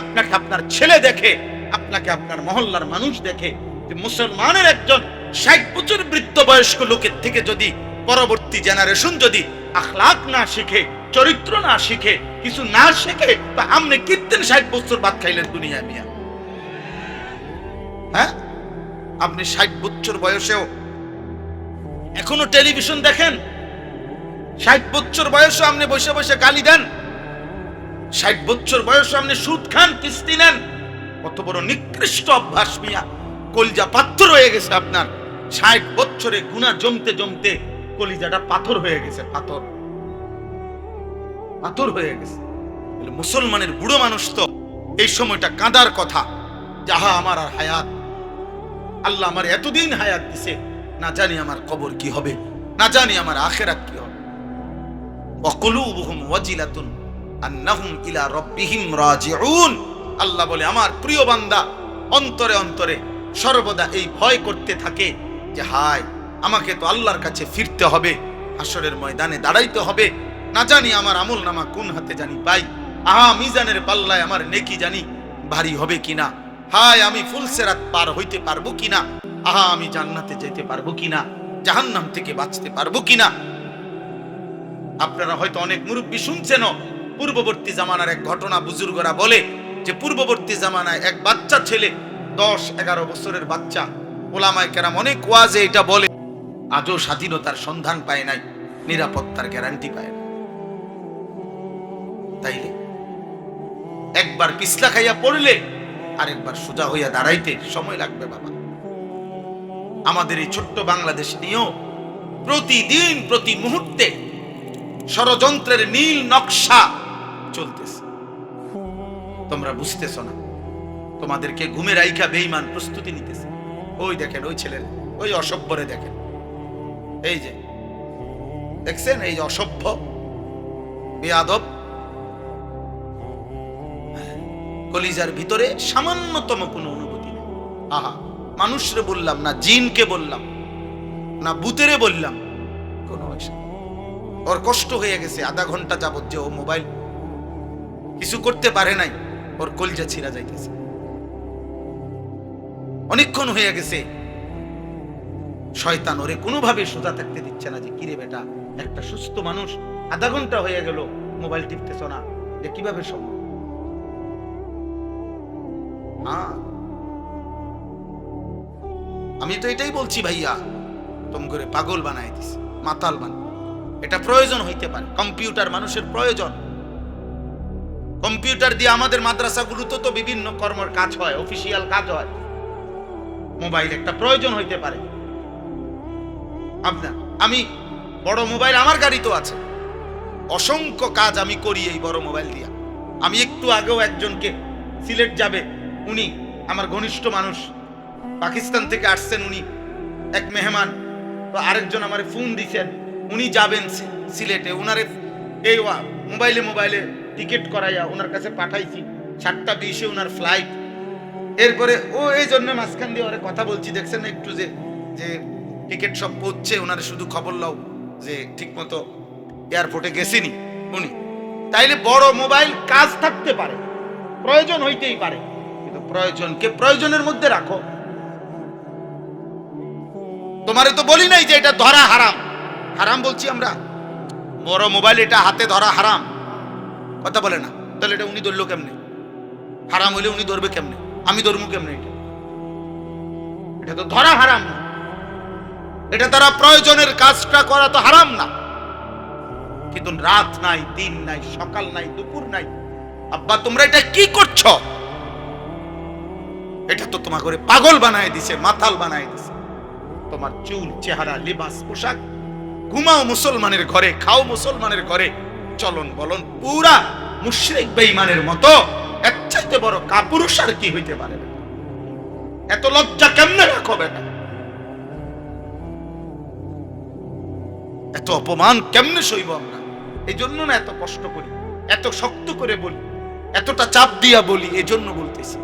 আপনাকে আপনার ছেলে দেখে, আপনাকে আপনার মহল্লার মানুষ দেখে যে মুসলমানের একজন 60 বছর বৃদ্ধ বয়স্ক লোকের থেকে যদি পরবর্তী জেনারেশন যদি আখলাক না শিখে, চরিত্র না শিখে, কিছু না শিখে, তা আপনি কীর্তেন 60 বছর বাদ খাইলেন দুনিয়া মিয়া? হ্যাঁ, আপনি 60 বছর বয়সেও এখনো টেলিভিশন দেখেন? 60 বছর বয়সে আপনি বসে বসে গালি দেন? 60 বছর বয়সে আপনি সুদ খান, কিস্তি নেন? কত বড় নিকৃষ্ট অভ্যাস মিয়া, কলিজা পাথর হয়ে গেছে আপনার। 60 বছরে গুনাহ জমতে জমতে কলিজাটা পাথর হয়ে গেছে, পাথর পাথর হয়ে গেছে। মুসলমানের বুড়ো মানুষ তো এই সময়টা কাঁদার কথা, যাহা আমার আর হায়াত, আল্লাহ আমার এতদিন হায়াত দিছে, না জানি আমার কবর কি হবে, না জানি আমার আখিরাত কি হবে। ওয়াকুলুবুহুম ওয়াজিলাতুন আন্নাহুম ইলা রাব্বিহিম রাজিউন। আল্লাহ বলে আমার প্রিয় বান্দা অন্তরে অন্তরে সর্বদা এই ভয় করতে থাকে যে হায়, আমাকে তো আল্লাহর কাছে ফিরতে হবে, হাসরের ময়দানে দাঁড়াইতে হবে, না জানি আমার আমল নামা কোন হাতে জানি পাই, আহা মিজানের পাল্লায় আমার নেকি জানি ভারী হবে কিনা, হায় আমি ফুলসেরাত পার হইতে পারবো কিনা, আহা আমি জান্নাতে যেতে পারবো কিনা, জাহান্নাম থেকে বাঁচতে পারবো কিনা। আপনারা হয়তো অনেক মুরব্বী শুনছেন, পূর্ববর্তী জামানার এক ঘটনা বুজুর্গরা বলে যে পূর্ববর্তী জামানায় এক বাচ্চা ছেলে, 10-11 বছরের বাচ্চা, ওলামায়ে কেরাম অনেক ওয়াজে এটা বলে, আজও স্বাধীনতার সন্ধান পায় নাই, নিরাপত্তার গ্যারান্টি পায় না। তাইলে একবার পিছলা খাইয়া পড়লে আরেকবার সোজা হইয়া দাঁড়াইতে সময় লাগবে বাবা। আমাদের এই ছোট্ট বাংলাদেশ নিয়েও প্রতিদিন প্রতি মুহূর্তে ষড়যন্ত্রের নীল নকশা চলতেছে, তোমরা বুঝতেছ না। তোমাদেরকে ঘুমের আইখা বেঈমান প্রস্তুতি নিতেছে। ওই দেখেন ওই ছেলের, ওই অসভ্যরে দেখেন, এই যে দেখছেন, এই যে অসভ্য বেয়াদব, কলিজার ভিতরে সামান্যতম কোনো অনুভূতি নেই। আহা, মানুষরে বললাম না, জিনকে বললাম না, ভূতেরে বললাম, কোনো ওর কষ্ট হয়ে গেছে আধা ঘন্টা যাবত যে ও মোবাইল কিছু করতে পারে নাই, ওর কলিজা ছিঁড়া যাইতেছে, অনেকক্ষণ হয়ে গেছে। শয়তান ওরে কোনোভাবে সোজা থাকতে দিচ্ছে না, যে কিরে বেটা, একটা সুস্থ মানুষ আধা ঘন্টা হয়ে গেল মোবাইল টিপতেছ না, যে কিভাবে সম্ভব? আমি তো এটাই বলছি ভাইয়া, তোম করে পাগল বানাই দিস, মাতাল বান। এটা প্রয়োজন হইতে পারে, কম্পিউটার মানুষের প্রয়োজন। কম্পিউটার দিয়ে আমাদের মাদ্রাসাগুলোতে তো বিভিন্ন কর্মের কাজ হয়, অফিসিয়াল কাজ হয়, মোবাইল একটা প্রয়োজন হইতে পারে আপনার। আমি বড় মোবাইল আমার গাড়িতেও আছে, অসংখ্য কাজ আমি করি এই বড় মোবাইল দিয়া। আমি একটু আগেও একজনকে, সিলেট যাবে উনি আমার ঘনিষ্ঠ মানুষ, পাকিস্তান থেকে আসছেন উনি, এক মেহমান, তো আরেকজন আমারে ফোন দিছেন, উনি যাবেন সিলেটে, উনারে এই মোবাইলে টিকিট করাইয়া ওনার কাছে পাঠাইছি, 7:20 ওনার ফ্লাইট। এরপরে ও এই জন্য মাঝখান দিয়ে ওরে কথা বলছি, দেখছেন একটু যে যে টিকিট সব পড়ছে, ওনারে শুধু খবর লাও যে ঠিক মতো এয়ারপোর্টে গেছিনি উনি। তাইলে বড় মোবাইল কাজ থাকতে পারে, প্রয়োজন হইতেই পারে, কিন্তু প্রয়োজনকে প্রয়োজনের মধ্যে রাখো। তোমারে তো বলি নাই যে এটা ধরা হারাম, হারাম বলছি আমরা, বড় মোবাইল এটা হাতে ধরা হারাম, কথা বলে না। তাহলে এটা উনি ধরলো কেমনে? হারাম হইলে উনি ধরবে কেমনে? আমি ধরবো কেমনে? এটা তো ধরা হারাম না, এটা তারা প্রয়োজনের কাজটা করা তো হারাম না। কিন্তু রাত নাই, দিন নাই, সকাল নাই, দুপুর নাই, আব্বা তোমরা এটা কি করছো? এটা তো তোমাকে করে পাগল বানায় দিছে, মাতাল বানায় দিছে। তোমার চুল, চেহারা, লিবাস, পোশাক, ঘুমাও মুসলমানের ঘরে, খাও মুসলমানের ঘরে, চলন বলন পুরা মুশরিক বেঈমানের মতো। এর চাইতে বড় কাপুরুষ আর কি হইতে পারে? এত লজ্জা কেমনে রাখো বেটা? এত অপমান কেমনে সইব আমরা? এই জন্য না এত কষ্ট করি, এত শক্ত করে বলি, এতটা চাপ দিয়া বলি। এই জন্য বলতেছি,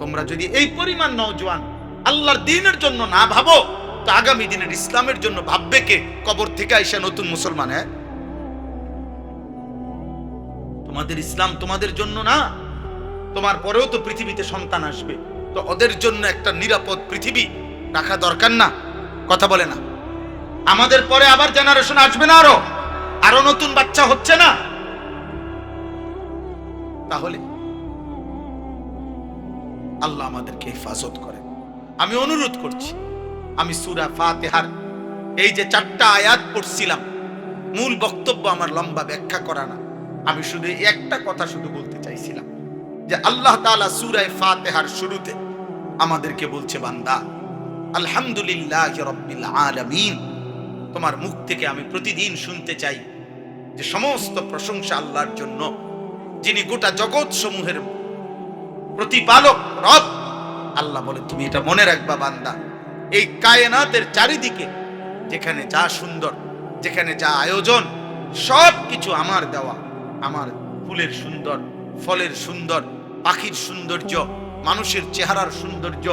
তোমরা যদি এই পরিমাণ নওজোয়ান আল্লাহর দ্বীনের জন্য না ভাবো, তো আগামী দিনের ইসলামের জন্য ভাববে কে? কবর থেকে আইসা নতুন মুসলমান। হ্যাঁ, তোমাদের ইসলাম তোমাদের জন্য না, তোমার পরেও তো পৃথিবীতে সন্তান আসবে, তো ওদের জন্য একটা নিরাপদ পৃথিবী রাখা দরকার না? কথা বলে না? আমাদের পরে আবার জেনারেশন আসবে না, আরো নতুন বাচ্চা হচ্ছে না? তাহলে আল্লাহ আমাদেরকে হেফাজত করেন। আমি অনুরোধ করছি, আমি সূরা ফাতিহার এই যে 4টা আয়াত পড়ছিলাম, মূল বক্তব্য আমার লম্বা ব্যাখ্যা করা না, আমি শুধু একটা কথা শুধু বলতে চাইছিলাম যে আল্লাহ তাআলা সূরা ফাতিহার শুরুতে আমাদেরকে বলছে, বান্দা আলহামদুলিল্লাহি রাব্বিল আলামিন। তোমার মুখ থেকে আমি প্রতিদিন শুনতে চাই যে সমস্ত প্রশংসা আল্লাহর জন্য, যিনি গোটা জগৎ সমূহের প্রতিপালক রব। আল্লাহ বলে, তুমি এটা মনে রাখবা বান্দা, এই কায়নাতের চারিদিকে যেখানে যা সুন্দর, যেখানে যা আয়োজন, সব কিছু আমার দেওয়া। আমার ফুলের সুন্দর, ফলের সুন্দর, পাখির সৌন্দর্য, মানুষের চেহারার সৌন্দর্য,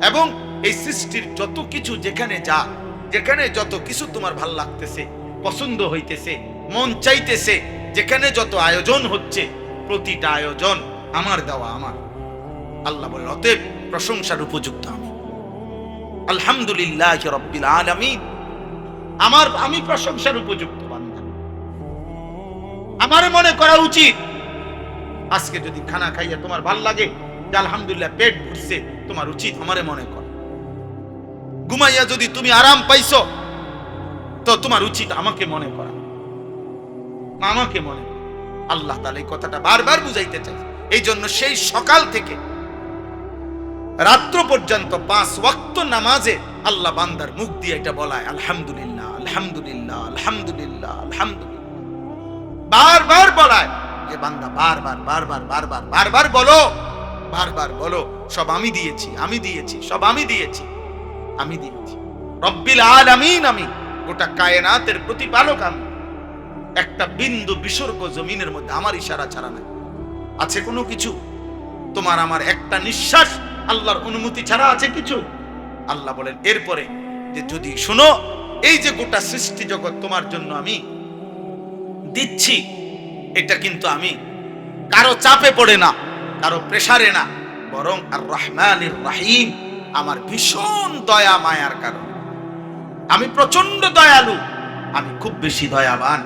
এবং এই সৃষ্টির যত কিছু, যেখানে যত কিছু তোমার ভাল লাগতেছে, পছন্দ হইতেছে, মন চাইতেছে, যেখানে যত আয়োজন হচ্ছে, প্রতিটা আয়োজন আমার দেওয়া, আমার। আল্লাহ বলেন, অতএব প্রশংসার উপযুক্ত আমি। আলহামদুলিল্লাহি রাব্বিল আলামিন, আমি প্রশংসার উপযুক্ত বান্দা। আমারে মনে করা উচিত, আজকে যদি খানা খাইয়া তোমার ভাল লাগে যে আলহামদুলিল্লাহ পেট ভরছে, তোমার উচিত আমারে মনে কর। ঘুমাইয়া যদি তুমি আরাম পাইছো, তো তোমার উচিত আমাকে মনে করা, আমাকে মনে করা। আল্লাহ তাআলা এই কথাটা বারবার বুঝাইতে চাই। এই জন্য সেই সকাল থেকে রাত্র পর্যন্ত 5 ওয়াক্ত নামাজে আল্লাহ বান্দার মুখ দিয়ে এটা বলায়, আলহামদুলিল্লাহ আলহামদুলিল্লাহ আলহামদুলিল্লাহ আলহামদুলিল্লাহ। বারবার বলায় যে বান্দা বারবার বলো, সব আমি দিয়েছি, সব আমি দিয়েছি। রব্বিল আলামিন, আমি গোটা কায়নাতের প্রতিপালক আমি। একটা বিন্দু বিসর্গ জমিনের মধ্যে আমার ইশারা ছাড়া নাই। আছে কোনো কিছু? তোমার আমার একটা নিঃশ্বাস আল্লাহর অনুমতি ছাড়া আছে কিছু? আল্লাহ বলেন এরপরে যে যদি শোনো, এই যে গোটা সৃষ্টি জগৎ তোমার জন্য আমি দিচ্ছি, এটা কিন্তু আমি কারো চাপে পড়ে না, কারো প্রেসারে না, বরং আর রহমানির রহিম, আমার ভীষণ দয়া মায়ার কারণে। আমি প্রচন্ড দয়ালু, আমি খুব বেশি দয়াবান,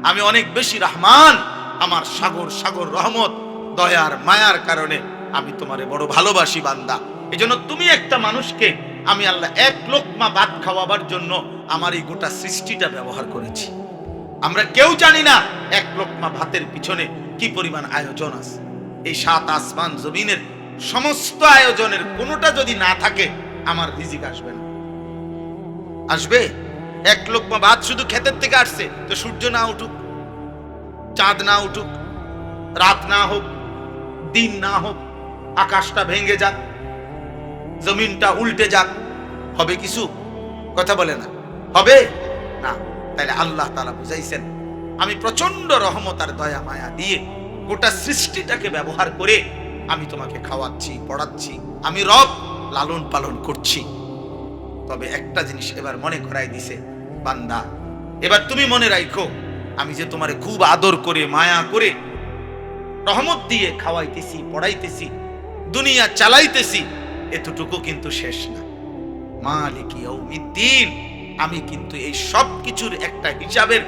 আমি অনেক বেশি রহমান। আমার সাগর রহমত, দয়ার মায়ার কারণে আমি তোমারে বড় ভালোবাসি বান্দা। এজন্য তুমি একটা মানুষকে আমি আল্লাহ 1 লোকমা ভাত খাওয়াবার জন্য আমার এই গোটা সৃষ্টিটা ব্যবহার করেছি। আমরা কেউ জানি না 1 লোকমা ভাতের পিছনে কি পরিমাণ আয়োজন আছে। এই 7 আসমান জমিনের সমস্ত আয়োজনের কোনোটা যদি না থাকে, আমার রিজিক আসবে না। আসবে? 1 লোকমা ভাত শুধু ক্ষেতের থেকে আসছে, তো সূর্য না উঠুক, চাঁদ না উঠুক, রাত না হোক, দিন না হোক, আকাশটা ভেঙে যাক, জমিনটা উল্টে যাক, হবে কিছু? কথা বলে না, হবে না। তাহলে আল্লাহ তাআলা বুঝাইছেন, আমি প্রচন্ড রহমত আর দয়া মায়া দিয়ে গোটা সৃষ্টিটাকে ব্যবহার করে আমি তোমাকে খাওয়াচ্ছি, পড়াচ্ছি, আমি রব লালন পালন করছি। তবে একটা জিনিস এবার মনে করাই দিছে, বান্দা এবার তুমি মনে রাখো, আমি যে তোমারে খুব আদর করে, মায়া করে, রহমত দিয়ে খাওয়াইতেছি, পড়াইতেছি, দুনিয়া চালাইতেছি, এতটুকু কিন্তু শেষ না। মালিক ইয়াউমিদ্দিন, আমি কিন্তু এই সব কিছুর একটা হিসাবের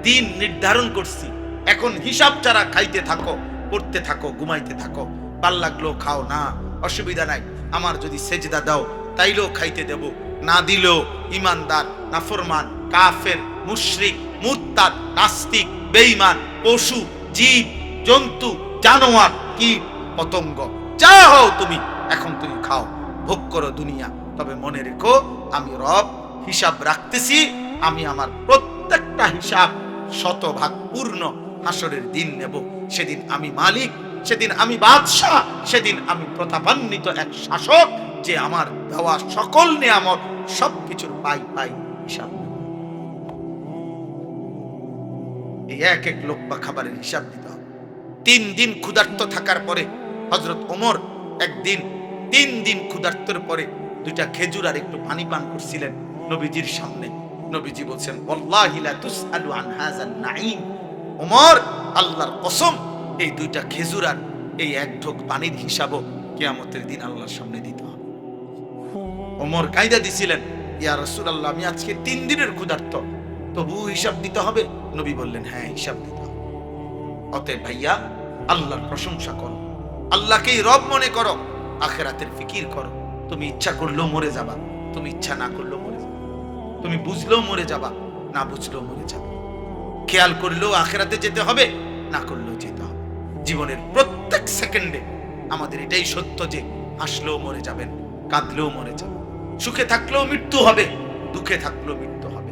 দিন নির্ধারণ করছি। এখন হিসাব ছাড়া খাইতে থাকো, পড়তে থাকো, ঘুমাইতে থাকো, ভাল লাগলো খাও, না অসুবিধা নাই। আমার যদি সেজদা দাও তাইলেও খাইতে দেব, না দিলেও ইমানদার, নাফরমান, কাফের, মুশরিক, মুরতাদ, নাস্তিক, বেঈমান, পশু, জীব, জন্তু, জানোয়ার, কীট, পতঙ্গ, যা হও তুমি, এখন তুমি খাও, ভোগ করো দুনিয়া। তবে মনে রেখো, আমি রব হিসাব রাখতেছি। আমি আমার প্রত্যেকটা হিসাব 100% পূর্ণ হাসরের দিন নেব। সেদিন আমি মালিক, সেদিন আমি বাদশাহ, সেদিন আমি প্রতাপান্বিত এক শাসক, যে আমার দেওয়া সকল নিয়ামত সবকিছুর পাই হিসাব। এই এক এক লোকমা খাবারের হিসাব দিতে হবে। 3 দিন ক্ষুধার্ত থাকার পরে হযরত ওমর একদিন 3 দিন ক্ষুধার্তর পরে 2টা খেজুর আর একটু পানি পান করছিলেন নবীজির সামনে। নবীজি বলছেন, ওয়াল্লাহি লা তুসআলু আন হাযান নাঈম। ওমর, আল্লাহর কসম, এই 2টা খেজুর আর এই এক ঢোক পানির হিসাবও কিয়ামতের দিন আল্লাহর সামনে দিতে হবে। ওমর কায়দা দিছিলেন, ইয়া রাসূলুল্লাহ, আমি আজকে 3 দিনের ক্ষুধার্ত, তবু হিসাব দিতে হবে? নবী বললেন, হ্যাঁ, হিসাব দিতে হবে। অতএব ভাইয়া, আল্লাহর প্রশংসা করো, আল্লাহকেই রব মনে করো, আখিরাতের ফিকির করো। তুমি ইচ্ছা করলেও মরে যাবা, তুমি ইচ্ছা না করলেও মরে যাবা, তুমি বুঝলেও মরে যাবা, না বুঝলেও মরে যাবা। খেয়াল করলেও আখিরাতে যেতে হবে, না করলেও যেতে হবে। জীবনের প্রত্যেক সেকেন্ডে আমাদের এটাই সত্য যে হাসলেও মরে যাবেন, কাঁদলেও মরে যাবেন, সুখে থাকলেও মৃত্যু হবে, দুঃখে থাকলেও মৃত্যু হবে।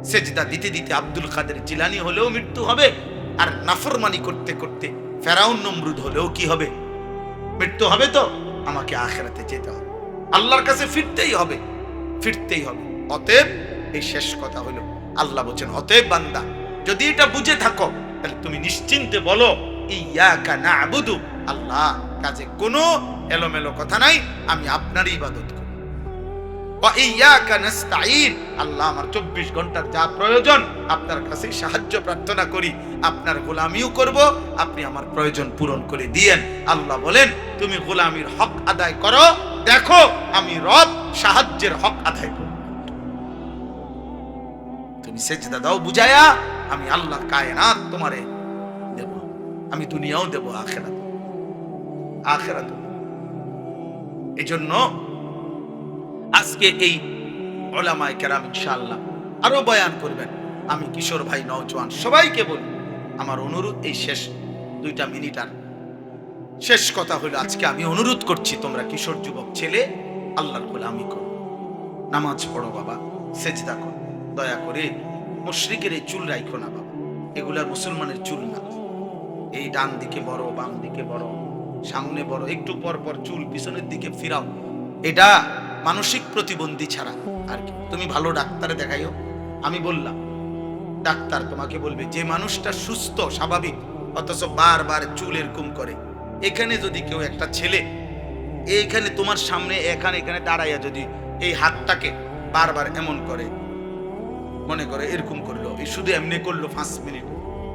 সেজদা দিতে দিতে আব্দুল কাদের জিলানী হলেও মৃত্যু হবে, আর নাফরমানি করতে করতে ফেরাউন নমরুদ হলেও কি হবে? মৃত্যু হবে। তো আমাকে আখিরাতে যেতে হবে, আল্লাহর কাছে ফিরতেই হবে, ফিরতেই হবে। অতএব এই শেষ কথা হলো, আল্লাহ বলেন, অতএব বান্দা, যদি এটা বুঝে থাকো তাহলে তুমি নিশ্চিন্তে বলো, ইয়াকা না'বুদু, আল্লাহ, কাজে কোনো এলোমেলো কথা নাই, আমি আপনারই ইবাদত করি। ওয়া ইয়াকা নাস্তাঈন, আল্লাহ, আমার 24 ঘন্টার যা প্রয়োজন আপনার কাছে সাহায্য প্রার্থনা করি, আপনার গোলামিও করব, আপনি আমার প্রয়োজন পূরণ করে দিয়েন। আল্লাহ বলেন, তুমি গোলামির হক আদায় করো, দেখো আমি রব সাহায্যের হক আদায় করব। তুমি সেজদা দাও বুঝায়া, আমি আল্লাহ কায়নাত তোমারে দেব, আমি দুনিয়াও দেব, আখিরাত। এজন্য আজকে এই উলামায়ে কেরাম ইনশাআল্লাহ আরো বয়ান করবেন। আমি কিশোর ভাই, নওজোয়ান সবাইকে বলি, আমার অনুরোধ, এই শেষ 2টা মিনিট আর শেষ কথা হলো, আজকে আমি অনুরোধ করছি, তোমরা কিশোর যুবক ছেলে আল্লাহর গোলামি করো, নামাজ পড়ো বাবা, সেজদা করো, দয়া করে মুশরিকের এই চুল রাখো না বাবা, এগুলা মুসলমানের চুল না। এই ডান দিকে বড়, বাম দিকে বড়, সামনে বড়, একটু পর পর চুল পিছনের দিকে ফিরাও, এটা মানসিক প্রতিবন্ধী ছাড়া আর কি। তুমি ভালো ডাক্তারে দেখাইও। আমি বললাম, ডাক্তার তোমাকে বলবে যে মানুষটা সুস্থ স্বাভাবিক অথচ বারবার চুল এরকম করে, এখানে যদি কেউ একটা ছেলে এইখানে তোমার সামনে এখানে দাঁড়াইয়া যদি এই হাতটাকে বারবার এমন করে, মনে করে এরকম করলো, এই শুধু এমনি করলো 5 মিনিট,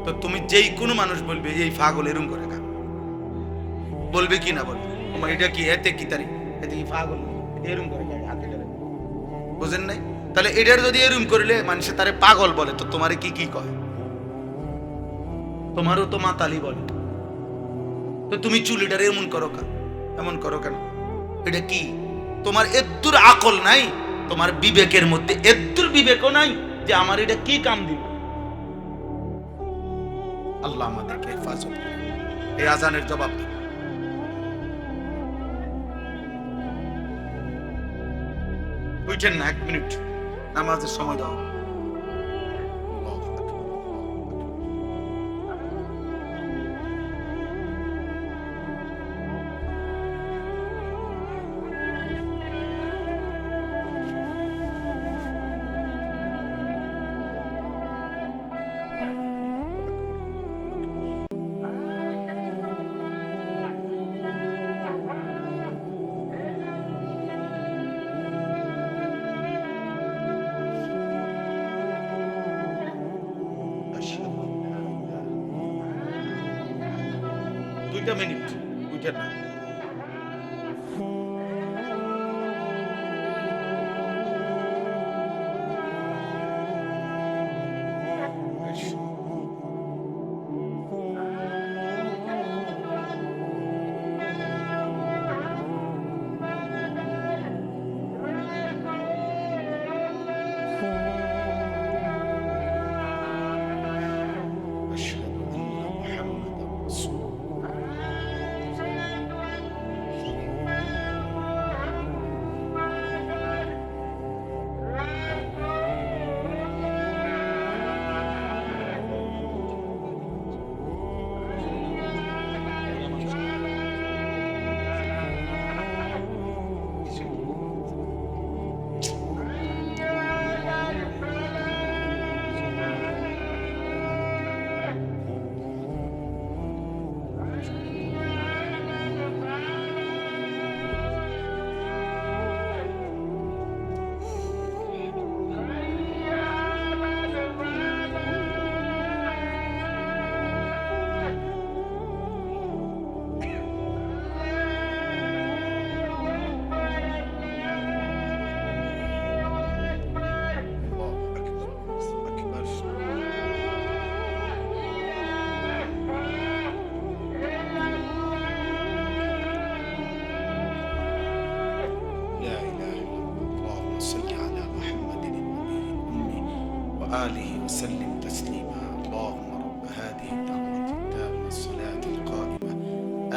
তো তুমি যেই কোনো মানুষ বলবে এই পাগল এরকম করে কেন, বলবে কি না বলবে? তোমার এটা কি এতে কি তারি, এতে কি পাগল এরকম করে হাতে ধরে, বুঝেন নাই? তাহলে এটার যদি এরকম করলে মানুষে তারে পাগল বলে, তো তোমারে কি কি কয়? তোমারও তো মাতালি বলে। তো তুমি চুলিটার এমন করো কেন, এমন করো কেন? এটা কি তোমার এদ্দুর আকল নাই? তোমার বিবেকের মধ্যে এদ্দুর বিবেকও নাই যে আমার এটা কি কাম দিব? আল্লাহ আমাদেরকে হেফাজত করুন। এই আজানের জবাব উঠেন না, 1 মিনিট নামাজের সময় দাও। মিনিট উঠেন না।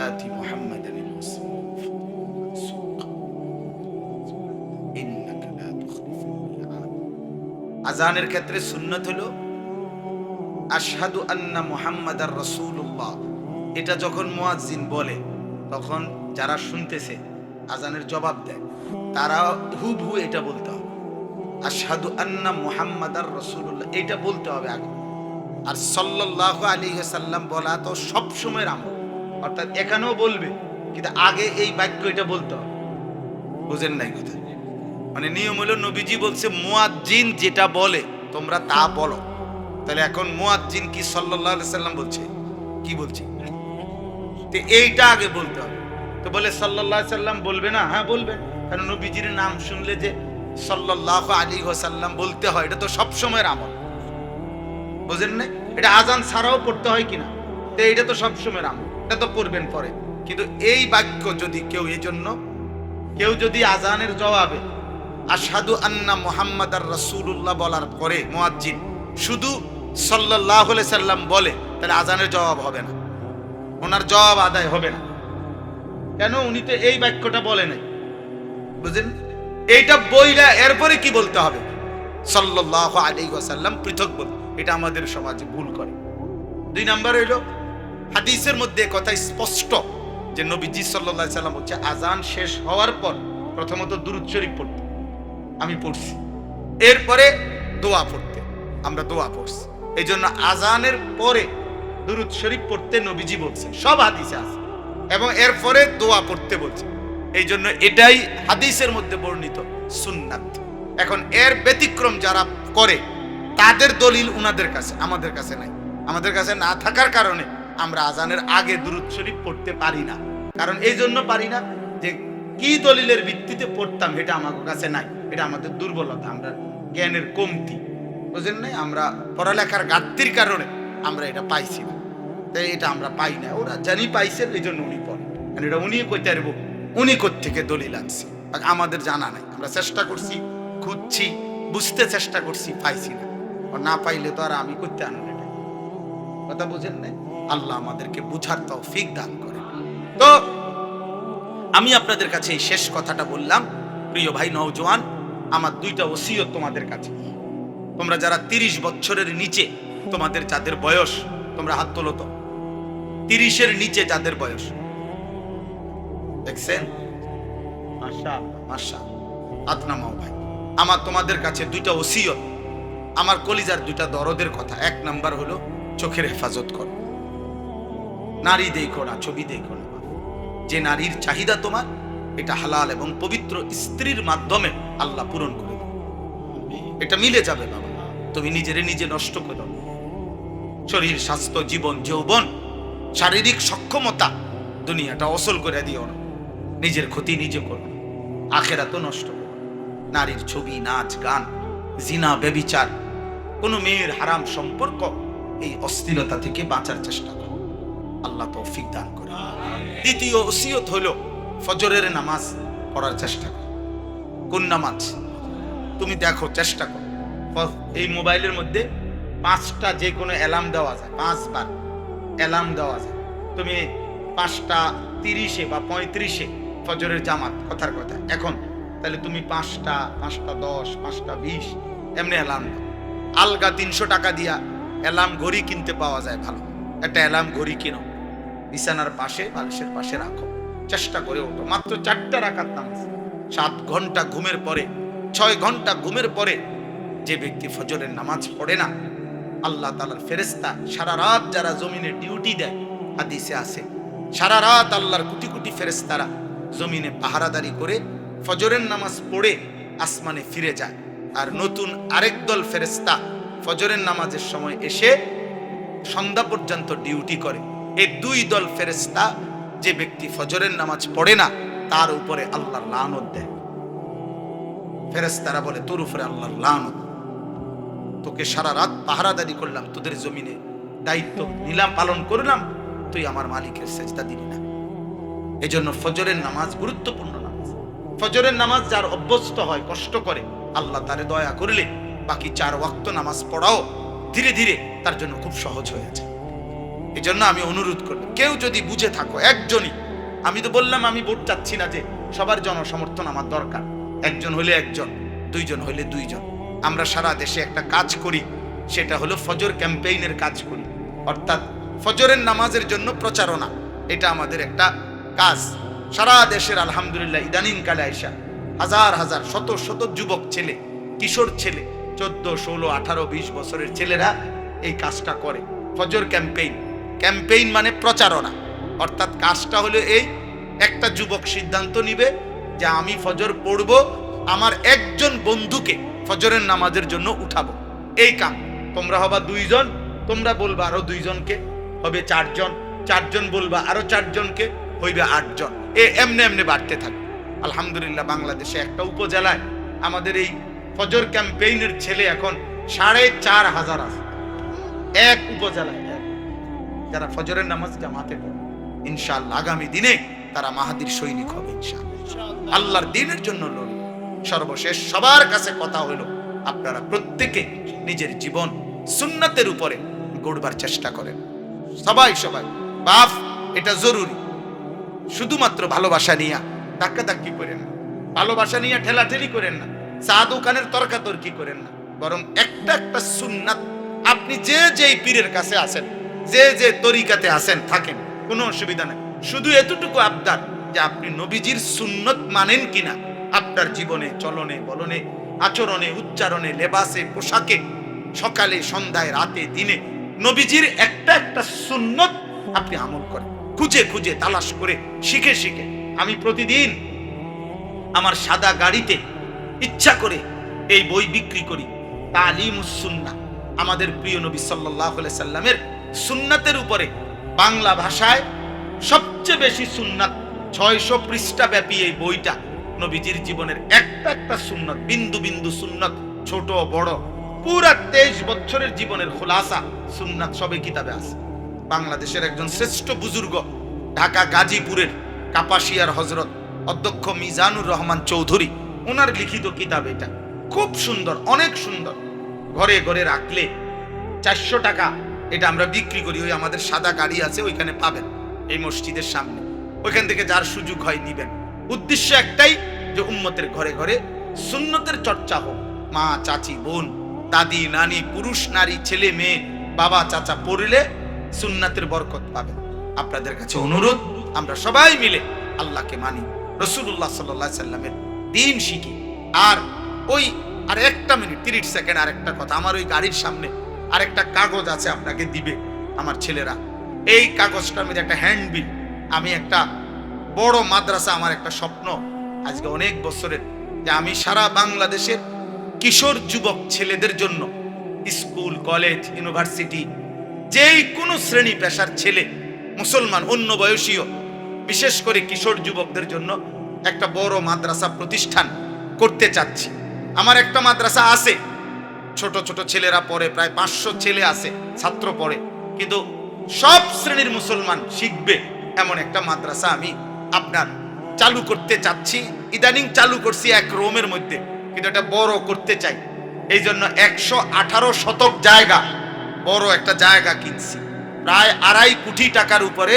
আতি মুহাম্মাদান ইন্নাকা লা তুখলিফুল মিআদ। আযানের ক্ষেত্রে সুন্নাত হলো আশহাদু আন্না মুহাম্মাদার রাসূলুল্লাহ। এটা যখন মুয়াজ্জিন বলে তখন যারা শুনতেছে আযানের জবাব দেয় তারা হুবহু এটা বলতে হবে, আশহাদু আন্না মুহাম্মাদার রাসূলুল্লাহ এটা বলতে হবে আগে। আর সাল্লাল্লাহু আলাইহি ওয়াসাল্লাম বলা তো সব সময়ের আমল, অর্থাৎ এখানেও বলবে কিন্তু আগে এই বাক্য এটা বলতে হবে। বুঝেন নাই কথা? মানে নিয়ম হলো নবীজি বলছে মুয়াজ্জিন যেটা বলে তোমরা তা বলো। তাহলে এখন মুয়াজ্জিন কি সাল্লাল্লাহু আলাইহি ওয়াসাল্লাম বলছে? কি বলছে? তো এইটা আগে বলতে হবে। তো বলে সাল্লাল্লাহু আলাইহি ওয়াসাল্লাম বলবে না? হ্যাঁ বলবে, কারণ নবীজির নাম শুনলে যে সাল্লাল্লাহু আলাইহি ওয়াসাল্লাম বলতে হয় এটা তো সব সময়ের আমল। বুঝেন না? এটা আজান ছাড়াও পড়তে হয় কিনা? তো এটা তো সব সময়ের আমল, এটা তো পড়বেন পরে। কিন্তু এই বাক্য যদি কেউ যদি আজানের জবাবে আশহাদু আন্না মুহাম্মাদার রাসূলুল্লাহ বলার পরে মুয়াজ্জিন শুধু সাল্লাল্লাহু আলাইহি সাল্লাম বলে, তাহলে আজানের জবাব হবে না, ওনার জবাব আদায় হবে না। কেন? উনি তো এই বাক্যটা বলে নাই। বুঝেন? এইটা বইলা এরপরে কি বলতে হবে? সাল্লাল্লাহু আলাইহি ওয়াসাল্লাম পৃথক বল। এটা আমাদের সমাজে ভুল করে। 2 নাম্বার হইল হাদিসের মধ্যে কথা স্পষ্ট যে নবীজি সাল্লাল্লাহু আলাইহি সাল্লাম বলছে আজান শেষ হওয়ার পর প্রথমত দুরূদ শরীফ পড়তে, আমি পড়ছি, এরপরে দোয়া পড়তে, আমরা দোয়া পড়ছি। এই জন্য আজানের পরে দুরূদ শরীফ পড়তে নবীজি বলছে, সব হাদিসে আছে, এবং এরপরে দোয়া পড়তে বলছে। এই জন্য এটাই হাদিসের মধ্যে বর্ণিত সুন্নাত। এখন এর ব্যতিক্রম যারা করে তাদের দলিল উনাদের কাছে, আমাদের কাছে নাই। আমাদের কাছে না থাকার কারণে আমরা আজানের আগে দুরূদ শরীফ পড়তে পারি না। কারণ এই জন্য পারি না যে কি দলিলের ভিত্তিতে পড়তাম এটা আমাদের কাছে নাই। এটা আমাদের দুর্বলতা, আমরা জ্ঞানের কমতি। বুঝেন নাই? আমরা পড়ালেখার ঘাটতির কারণে আমরা এটা পাইছি না। তাই এটা আমরা পাই না। ওরা জানি পাইছেন এই জন্য উনি পড়েন, এটা উনি কইতে পারবো উনি কোত্থেকে দলিল আনছে, আমাদের জানা নাই। আমরা চেষ্টা করছি, খুঁজছি, বুঝতে চেষ্টা করছি, পাইছি না। না পাইলে তো আর আমি করতে আনব এটা। কথা বুঝেন নাই? আল্লাহ আমাদেরকে বুঝার তৌফিক দান করেন। তো আমি আপনাদের কাছে এই শেষ কথাটা বললাম। প্রিয় ভাই নওজোয়ান, আমার 2টা ওসিয়ত তোমাদের কাছে। তোমরা যারা 30 বছরের নিচে, তোমাদের যাদের বয়স, তোমরা হাত তোলো তো, 30-এর নিচে যাদের বয়স, দেখছেন? মাশাআল্লাহ মাশাআল্লাহ, হাত নামাও ভাই। আমার তোমাদের কাছে 2টা ওসিয়ত, আমার কলিজার 2টা দরদের কথা। 1 নাম্বার হলো চোখের হেফাজত করো। নারী দেখো না, ছবি দেখো না। যে নারীর চাহিদা তোমার, এটা হালাল এবং পবিত্র স্ত্রীর মাধ্যমে আল্লাহ পূরণ করে দেবে। এটা মিলে যাবে বাবা। তুমি নিজে নষ্ট করো। শরীর, স্বাস্থ্য, জীবন, যৌবন, শারীরিক সক্ষমতা, দুনিয়াটা অসল করে দিও না। নিজের ক্ষতি নিজে করো, আখেরাত নষ্ট করো। নারীর ছবি, নাচ, গান, জিনা, ব্যভিচার, কোন মেয়ের হারাম সম্পর্ক, এই অশ্লীলতা থেকে বাঁচার চেষ্টা করো। আল্লাহ তৌফিক দান করে। দ্বিতীয় ওসিয়ত হলো ফজরের নামাজ পড়ার চেষ্টা করো। কোন নামাজ? তুমি দেখো, চেষ্টা করো। এই মোবাইলের মধ্যে 5টা যে কোনো অ্যালার্ম দেওয়া যায়, 5 বার অ্যালার্ম দেওয়া যায়। তুমি 5টা 30-এ বা 35-এ ফজরের জামাত, কথার কথা এখন, তাহলে তুমি 5টা 10, 5টা 20 এমনি অ্যালার্ম দাও। আলগা 300 টাকা দিয়া অ্যালার্ম ঘড়ি কিনতে পাওয়া যায়, ভালো একটা অ্যালার্ম ঘড়ি কিনো, বিছানার পাশে, বালিশের পাশে রাখো। চেষ্টা করে ওঠো। মাত্র 4টা রাকাত নামাজ, 7 ঘন্টা ঘুমের পরে, 6 ঘন্টা ঘুমের পরে যে ব্যক্তি ফজরের নামাজ পড়ে না, আল্লাহ তাআলার ফেরেশতা সারা রাত যারা জমিনে ডিউটি দেয়, হাদিসে আছে সারা রাত আল্লাহর কোটি কোটি ফেরেশতারা জমিনে পাহারাদারি করে ফজরের নামাজ পড়ে আসমানে ফিরে যায়। আর নতুন আরেক দল ফেরেশতা ফজরের নামাজের সময় এসে সন্ধ্যা পর্যন্ত ডিউটি করে। এই 2 দল ফেরেশতা, যে ব্যক্তি ফজরের নামাজ পড়ে না তার উপরে আল্লাহর লানত দেয়। ফেরেশতারা বলে, তোর উপরে আল্লাহর লানত, তোকে সারা রাত পাহারাদারি করলাম, তোদের জমিনে দায়িত্ব নিলাম, পালন করলাম, তুই আমার মালিকের সেজদা দিলি না। এজন্য ফজরের নামাজ গুরুত্বপূর্ণ নামাজ। ফজরের নামাজ যার অভ্যস্ত হয়, কষ্ট করে, আল্লাহ তারে দয়া করলে বাকি 4 ওয়াক্ত নামাজ পড়াও ধীরে ধীরে তার জন্য খুব সহজ হয়ে যায়। এই জন্য আমি অনুরোধ করব, কেউ যদি বুঝে থাকো, একজনই, আমি তো বললাম আমি ভোট চাচ্ছি না, যে সবার জনসমর্থন আমার দরকার, একজন হলে একজন, দুইজন হলে দুইজন। আমরা সারা দেশে একটা কাজ করি, সেটা হলো ফজর ক্যাম্পেইনের কাজ করি, অর্থাৎ ফজরের নামাজের জন্য প্রচারণা। এটা আমাদের একটা কাজ সারা দেশের। আলহামদুলিল্লাহ ইদানিং কালে আইসা হাজার হাজার শত শত যুবক ছেলে, কিশোর ছেলে, 14, 16, 18, 20 বছরের ছেলেরা এই কাজটা করে। ফজর ক্যাম্পেইন, ক্যাম্পেইন মানে প্রচারণা, অর্থাৎ কাজটা হলো এই, একটা যুবক সিদ্ধান্ত নিবে যে আমি ফজর পড়ব, আমার একজন বন্ধুকে ফজরের নামাজের জন্য উঠাবো। এই কাম। তোমরা হবা 2 জন, তোমরা বলবা আরো 2 জনকে, হবে 4 জন, 4 জন বলবা আরো 4 জনকে, হইবে 8 জন। এমনি এমনি বাড়তে থাকবে। আলহামদুলিল্লাহ বাংলাদেশে একটা উপজেলায় আমাদের এই ফজর ক্যাম্পেইনের ছেলে এখন 4,500 আছে, এক উপজেলায়, যারা ফজরের নামাজ জামাতে পড়ে। ইনশাআল্লাহ আগামী দিনে তারা মাহাদির সৈনিক হবে ইনশাআল্লাহ, আল্লাহর দ্বীনের জন্য লড়বে। সর্বশেষ সবার কাছে কথা হলো, আপনারা প্রত্যেকে নিজের জীবন সুন্নাতের উপরে গড়বার চেষ্টা করেন। সবাই বাপ, এটা জরুরি। শুধুমাত্র ভালোবাসা নিয়ে ধাক্কাধাক্কি করেন না, ভালোবাসা নিয়ে ঠেলাঠেলি করেন না, চা দোকানের তর্কাতর্কি করেন না, বরং একটা একটা সুন্নাত, আপনি যে যেই পীরের কাছে আছেন, যে যে তরিকাতে আছেন থাকেন, কোনো অসুবিধা নেই। শুধু এতটুকু আবদার যে আপনি নবীজির সুন্নত মানেন কিনা, আপনার জীবনে, চলনে, বলনে, আচরণে, উচ্চারণে, লেবাসে, পোশাকে, সকালে, সন্ধ্যায়, রাতে, দিনে নবীজির একটা একটা সুন্নত আপনি আমল করেন, খুঁজে খুঁজে, তালাশ করে, শিখে শিখে। আমি প্রতিদিন আমার সাদা গাড়িতে ইচ্ছা করে এই বই বিক্রি করি, তালিমুস সুন্নাহ, আমাদের প্রিয় নবী সাল্লাল্লাহু আলাইহি সাল্লামের সুন্নাতের উপরে বাংলা ভাষায় সবচেয়ে বেশি সুন্নাত, 600 পৃষ্ঠা ব্যাপী এই বইটা নবীজির জীবনের একটা একটা সুন্নাত, বিন্দু বিন্দু সুন্নাত, ছোট বড়, পুরা 23 বছরের জীবনের খোলাসা সুন্নাত সবই কিতাবে আছে। বাংলাদেশের একজন শ্রেষ্ঠ বুজুর্গ, ঢাকা গাজীপুরের কাপাসিয়ার হযরত অধ্যক্ষ মিজানুর রহমান চৌধুরী, ওনার লিখিত কিতাব এটা, খুব সুন্দর, অনেক সুন্দর। ঘরে ঘরে রাখলে 400 টাকা এটা আমরা বিক্রি করি। ওই আমাদের সাদা গাড়ি আছে, ওইখানে পাবেন, এই মসজিদের সামনে, ওইখান থেকে যার সুযোগ হয় নিবেন। উদ্দেশ্য একটাই, যে উম্মতের ঘরে ঘরে সুন্নতের চর্চা হোক। মা, চাচি, বোন, দাদি, নানি, পুরুষ, নারী, ছেলে, মেয়ে, বাবা, চাচা পড়লে সুন্নাতের বরকত পাবেন। আপনাদের কাছে অনুরোধ, আমরা সবাই মিলে আল্লাহকে মানি, রাসূলুল্লাহ সাল্লাল্লাহু আলাইহি সাল্লামের দ্বীন শিখি। আর ওই আর 1 মিনিট 30 সেকেন্ড আরেকটা কথা, আমার ওই গাড়ির সামনে আরেকটা কাগজ আছে, আপনাকে দিবে আমার ছেলেরা। এই কাগজটার মধ্যে একটা হ্যান্ডবিল। আমি একটা বড় মাদ্রাসা, আমার একটা স্বপ্ন আজকে অনেক বছরের, যে আমি সারা বাংলাদেশের কিশোর যুবক ছেলেদের জন্য, স্কুল, কলেজ, ইউনিভার্সিটি, যেই কোনো শ্রেণী পেশার ছেলে, মুসলমান, অন্য বয়সীয়, বিশেষ করে কিশোর যুবকদের জন্য একটা বড় মাদ্রাসা প্রতিষ্ঠান করতে চাচ্ছি। আমার একটা মাদ্রাসা আছে, ছোট ছোট ছেলেরা পড়ে, প্রায় 500 ছেলে আছে, ছাত্র পড়ে, কিন্তু সব শ্রেণীর মুসলমান শিখবে এমন একটা মাদ্রাসা আমি আপনার চালু করতে চাচ্ছি। ইদানিং চালু করছি 1 রুমের মধ্যে, কিন্তু এটা বড় করতে চাই। এই জন্য 118 শতক জায়গা, বড় একটা জায়গা কিনছি, প্রায় 2.5 কোটি টাকার উপরে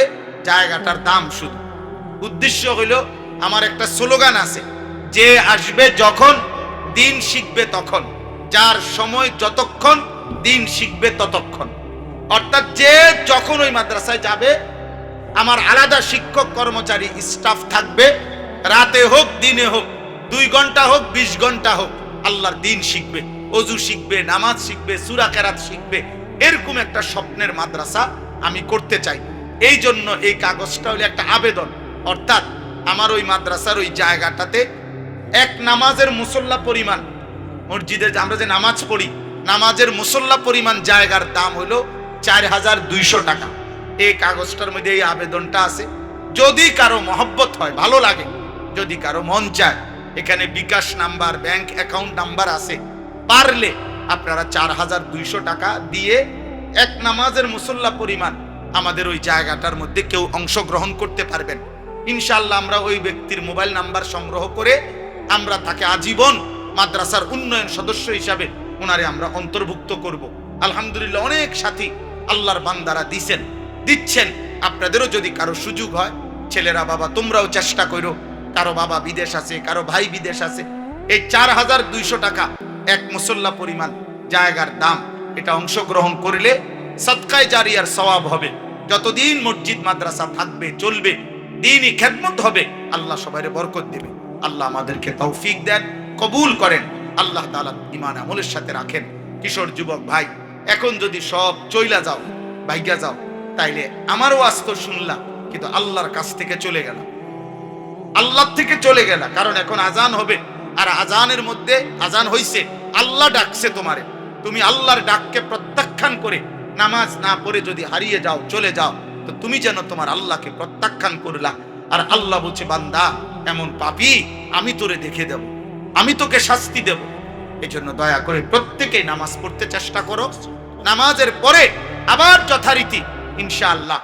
জায়গাটার দাম শুধু। উদ্দেশ্য হইল, আমার একটা স্লোগান আছে, যে আসবে যখন দিন শিখবে তখন, যার সময় যতক্ষণ দিন শিখবে ততক্ষণ। অর্থাৎ যে যখন ওই মাদ্রাসায় যাবে, আমার আলাদা শিক্ষক কর্মচারী স্টাফ থাকবে, রাতে হোক দিনে হোক, 2 ঘন্টা হোক 20 ঘন্টা হোক, আল্লাহর দিন শিখবে, ওযু শিখবে, নামাজ শিখবে, সূরা কেরাত শিখবে। এরকম একটা স্বপ্নের মাদ্রাসা আমি করতে চাই। এই জন্য এই কাগজটা হলো একটা আবেদন, অর্থাৎ আমার ওই মাদ্রাসার ওই জায়গাটাতে এক নামাজের মুসল্লা পরিমাণ, মসজিদে আমরা যে নামাজ পড়ি, নামাজের মুসল্লা পরিমাণ জায়গার দাম হলো 4200 টাকা। এই কাগজটার মধ্যে এই আবেদনটা আছে। যদি কারো মহব্বত হয়, ভালো লাগে, যদি কারো মন চায়, এখানে বিকাশ নাম্বার, ব্যাংক অ্যাকাউন্ট নাম্বার আছে, পারলে আপনারা 4200 টাকা দিয়ে এক নামাজের মুসল্লা পরিমাণ আমাদের ওই জায়গাটার মধ্যে কেউ অংশগ্রহণ করতে পারবেন। ইনশাআল্লাহ আমরা ওই ব্যক্তির মোবাইল নাম্বার সংগ্রহ করে আমরা তাকে আজীবন মাদ্রাসার উন্নয়ন সদস্য হিসাবে ওনারে আমরা অন্তর্ভুক্ত করব। আলহামদুলিল্লাহ অনেক সাথী আল্লাহর বান্দারা দিছেন, দিচ্ছেন। আপনাদেরও যদি কারো সুযোগ হয়, ছেলেরা বাবা তোমরাও চেষ্টা করো। কারো বাবা বিদেশ আছে, কারো ভাই বিদেশ আছে, এই 4200 টাকা এক মুসল্লা পরিমাণ জায়গার দাম, এটা অংশগ্রহণ করলে সদকায়ে জারিয়ার সওয়াব হবে। যতদিন মসজিদ মাদ্রাসা থাকবে, চলবে, দ্বীনি খেদমত হবে, আল্লাহ সবাইরে বরকত দেবে। আল্লাহ আমাদেরকে তৌফিক দেন, কবুল করেন, আল্লাহ তাআলা ঈমান আমলের সাথে রাখেন। কিশোর যুবক ভাই, এখন যদি সব চইলা যাও, ভাইগা যাও, তাইলে আমারও ওয়াজ তো শুনলাম, কিন্তু আল্লাহর কাছ থেকে চলে গেল, আল্লাহ থেকে চলে গেল। কারণ এখন আজান হবে, আর আজানের মধ্যে আজান হইছে, আল্লাহ ডাকছে তোমারে, তুমি আল্লাহর ডাককে প্রত্যাখ্যান করে নামাজ না পড়ে যদি হারিয়ে যাও, চলে যাও, তো তুমি যেন তোমার আল্লাহকে প্রত্যাখ্যান করলা। আর আল্লাহ বলছে, বান্দা এমন পাপী আমি তোরে দেখে দেব, আমি তোকে শাস্তি দেব। এই জন্য দয়া করে প্রত্যেকেই নামাজ পড়তে চেষ্টা করো। নামাজের পরে আবার যথারীতি ইনশাআল্লাহ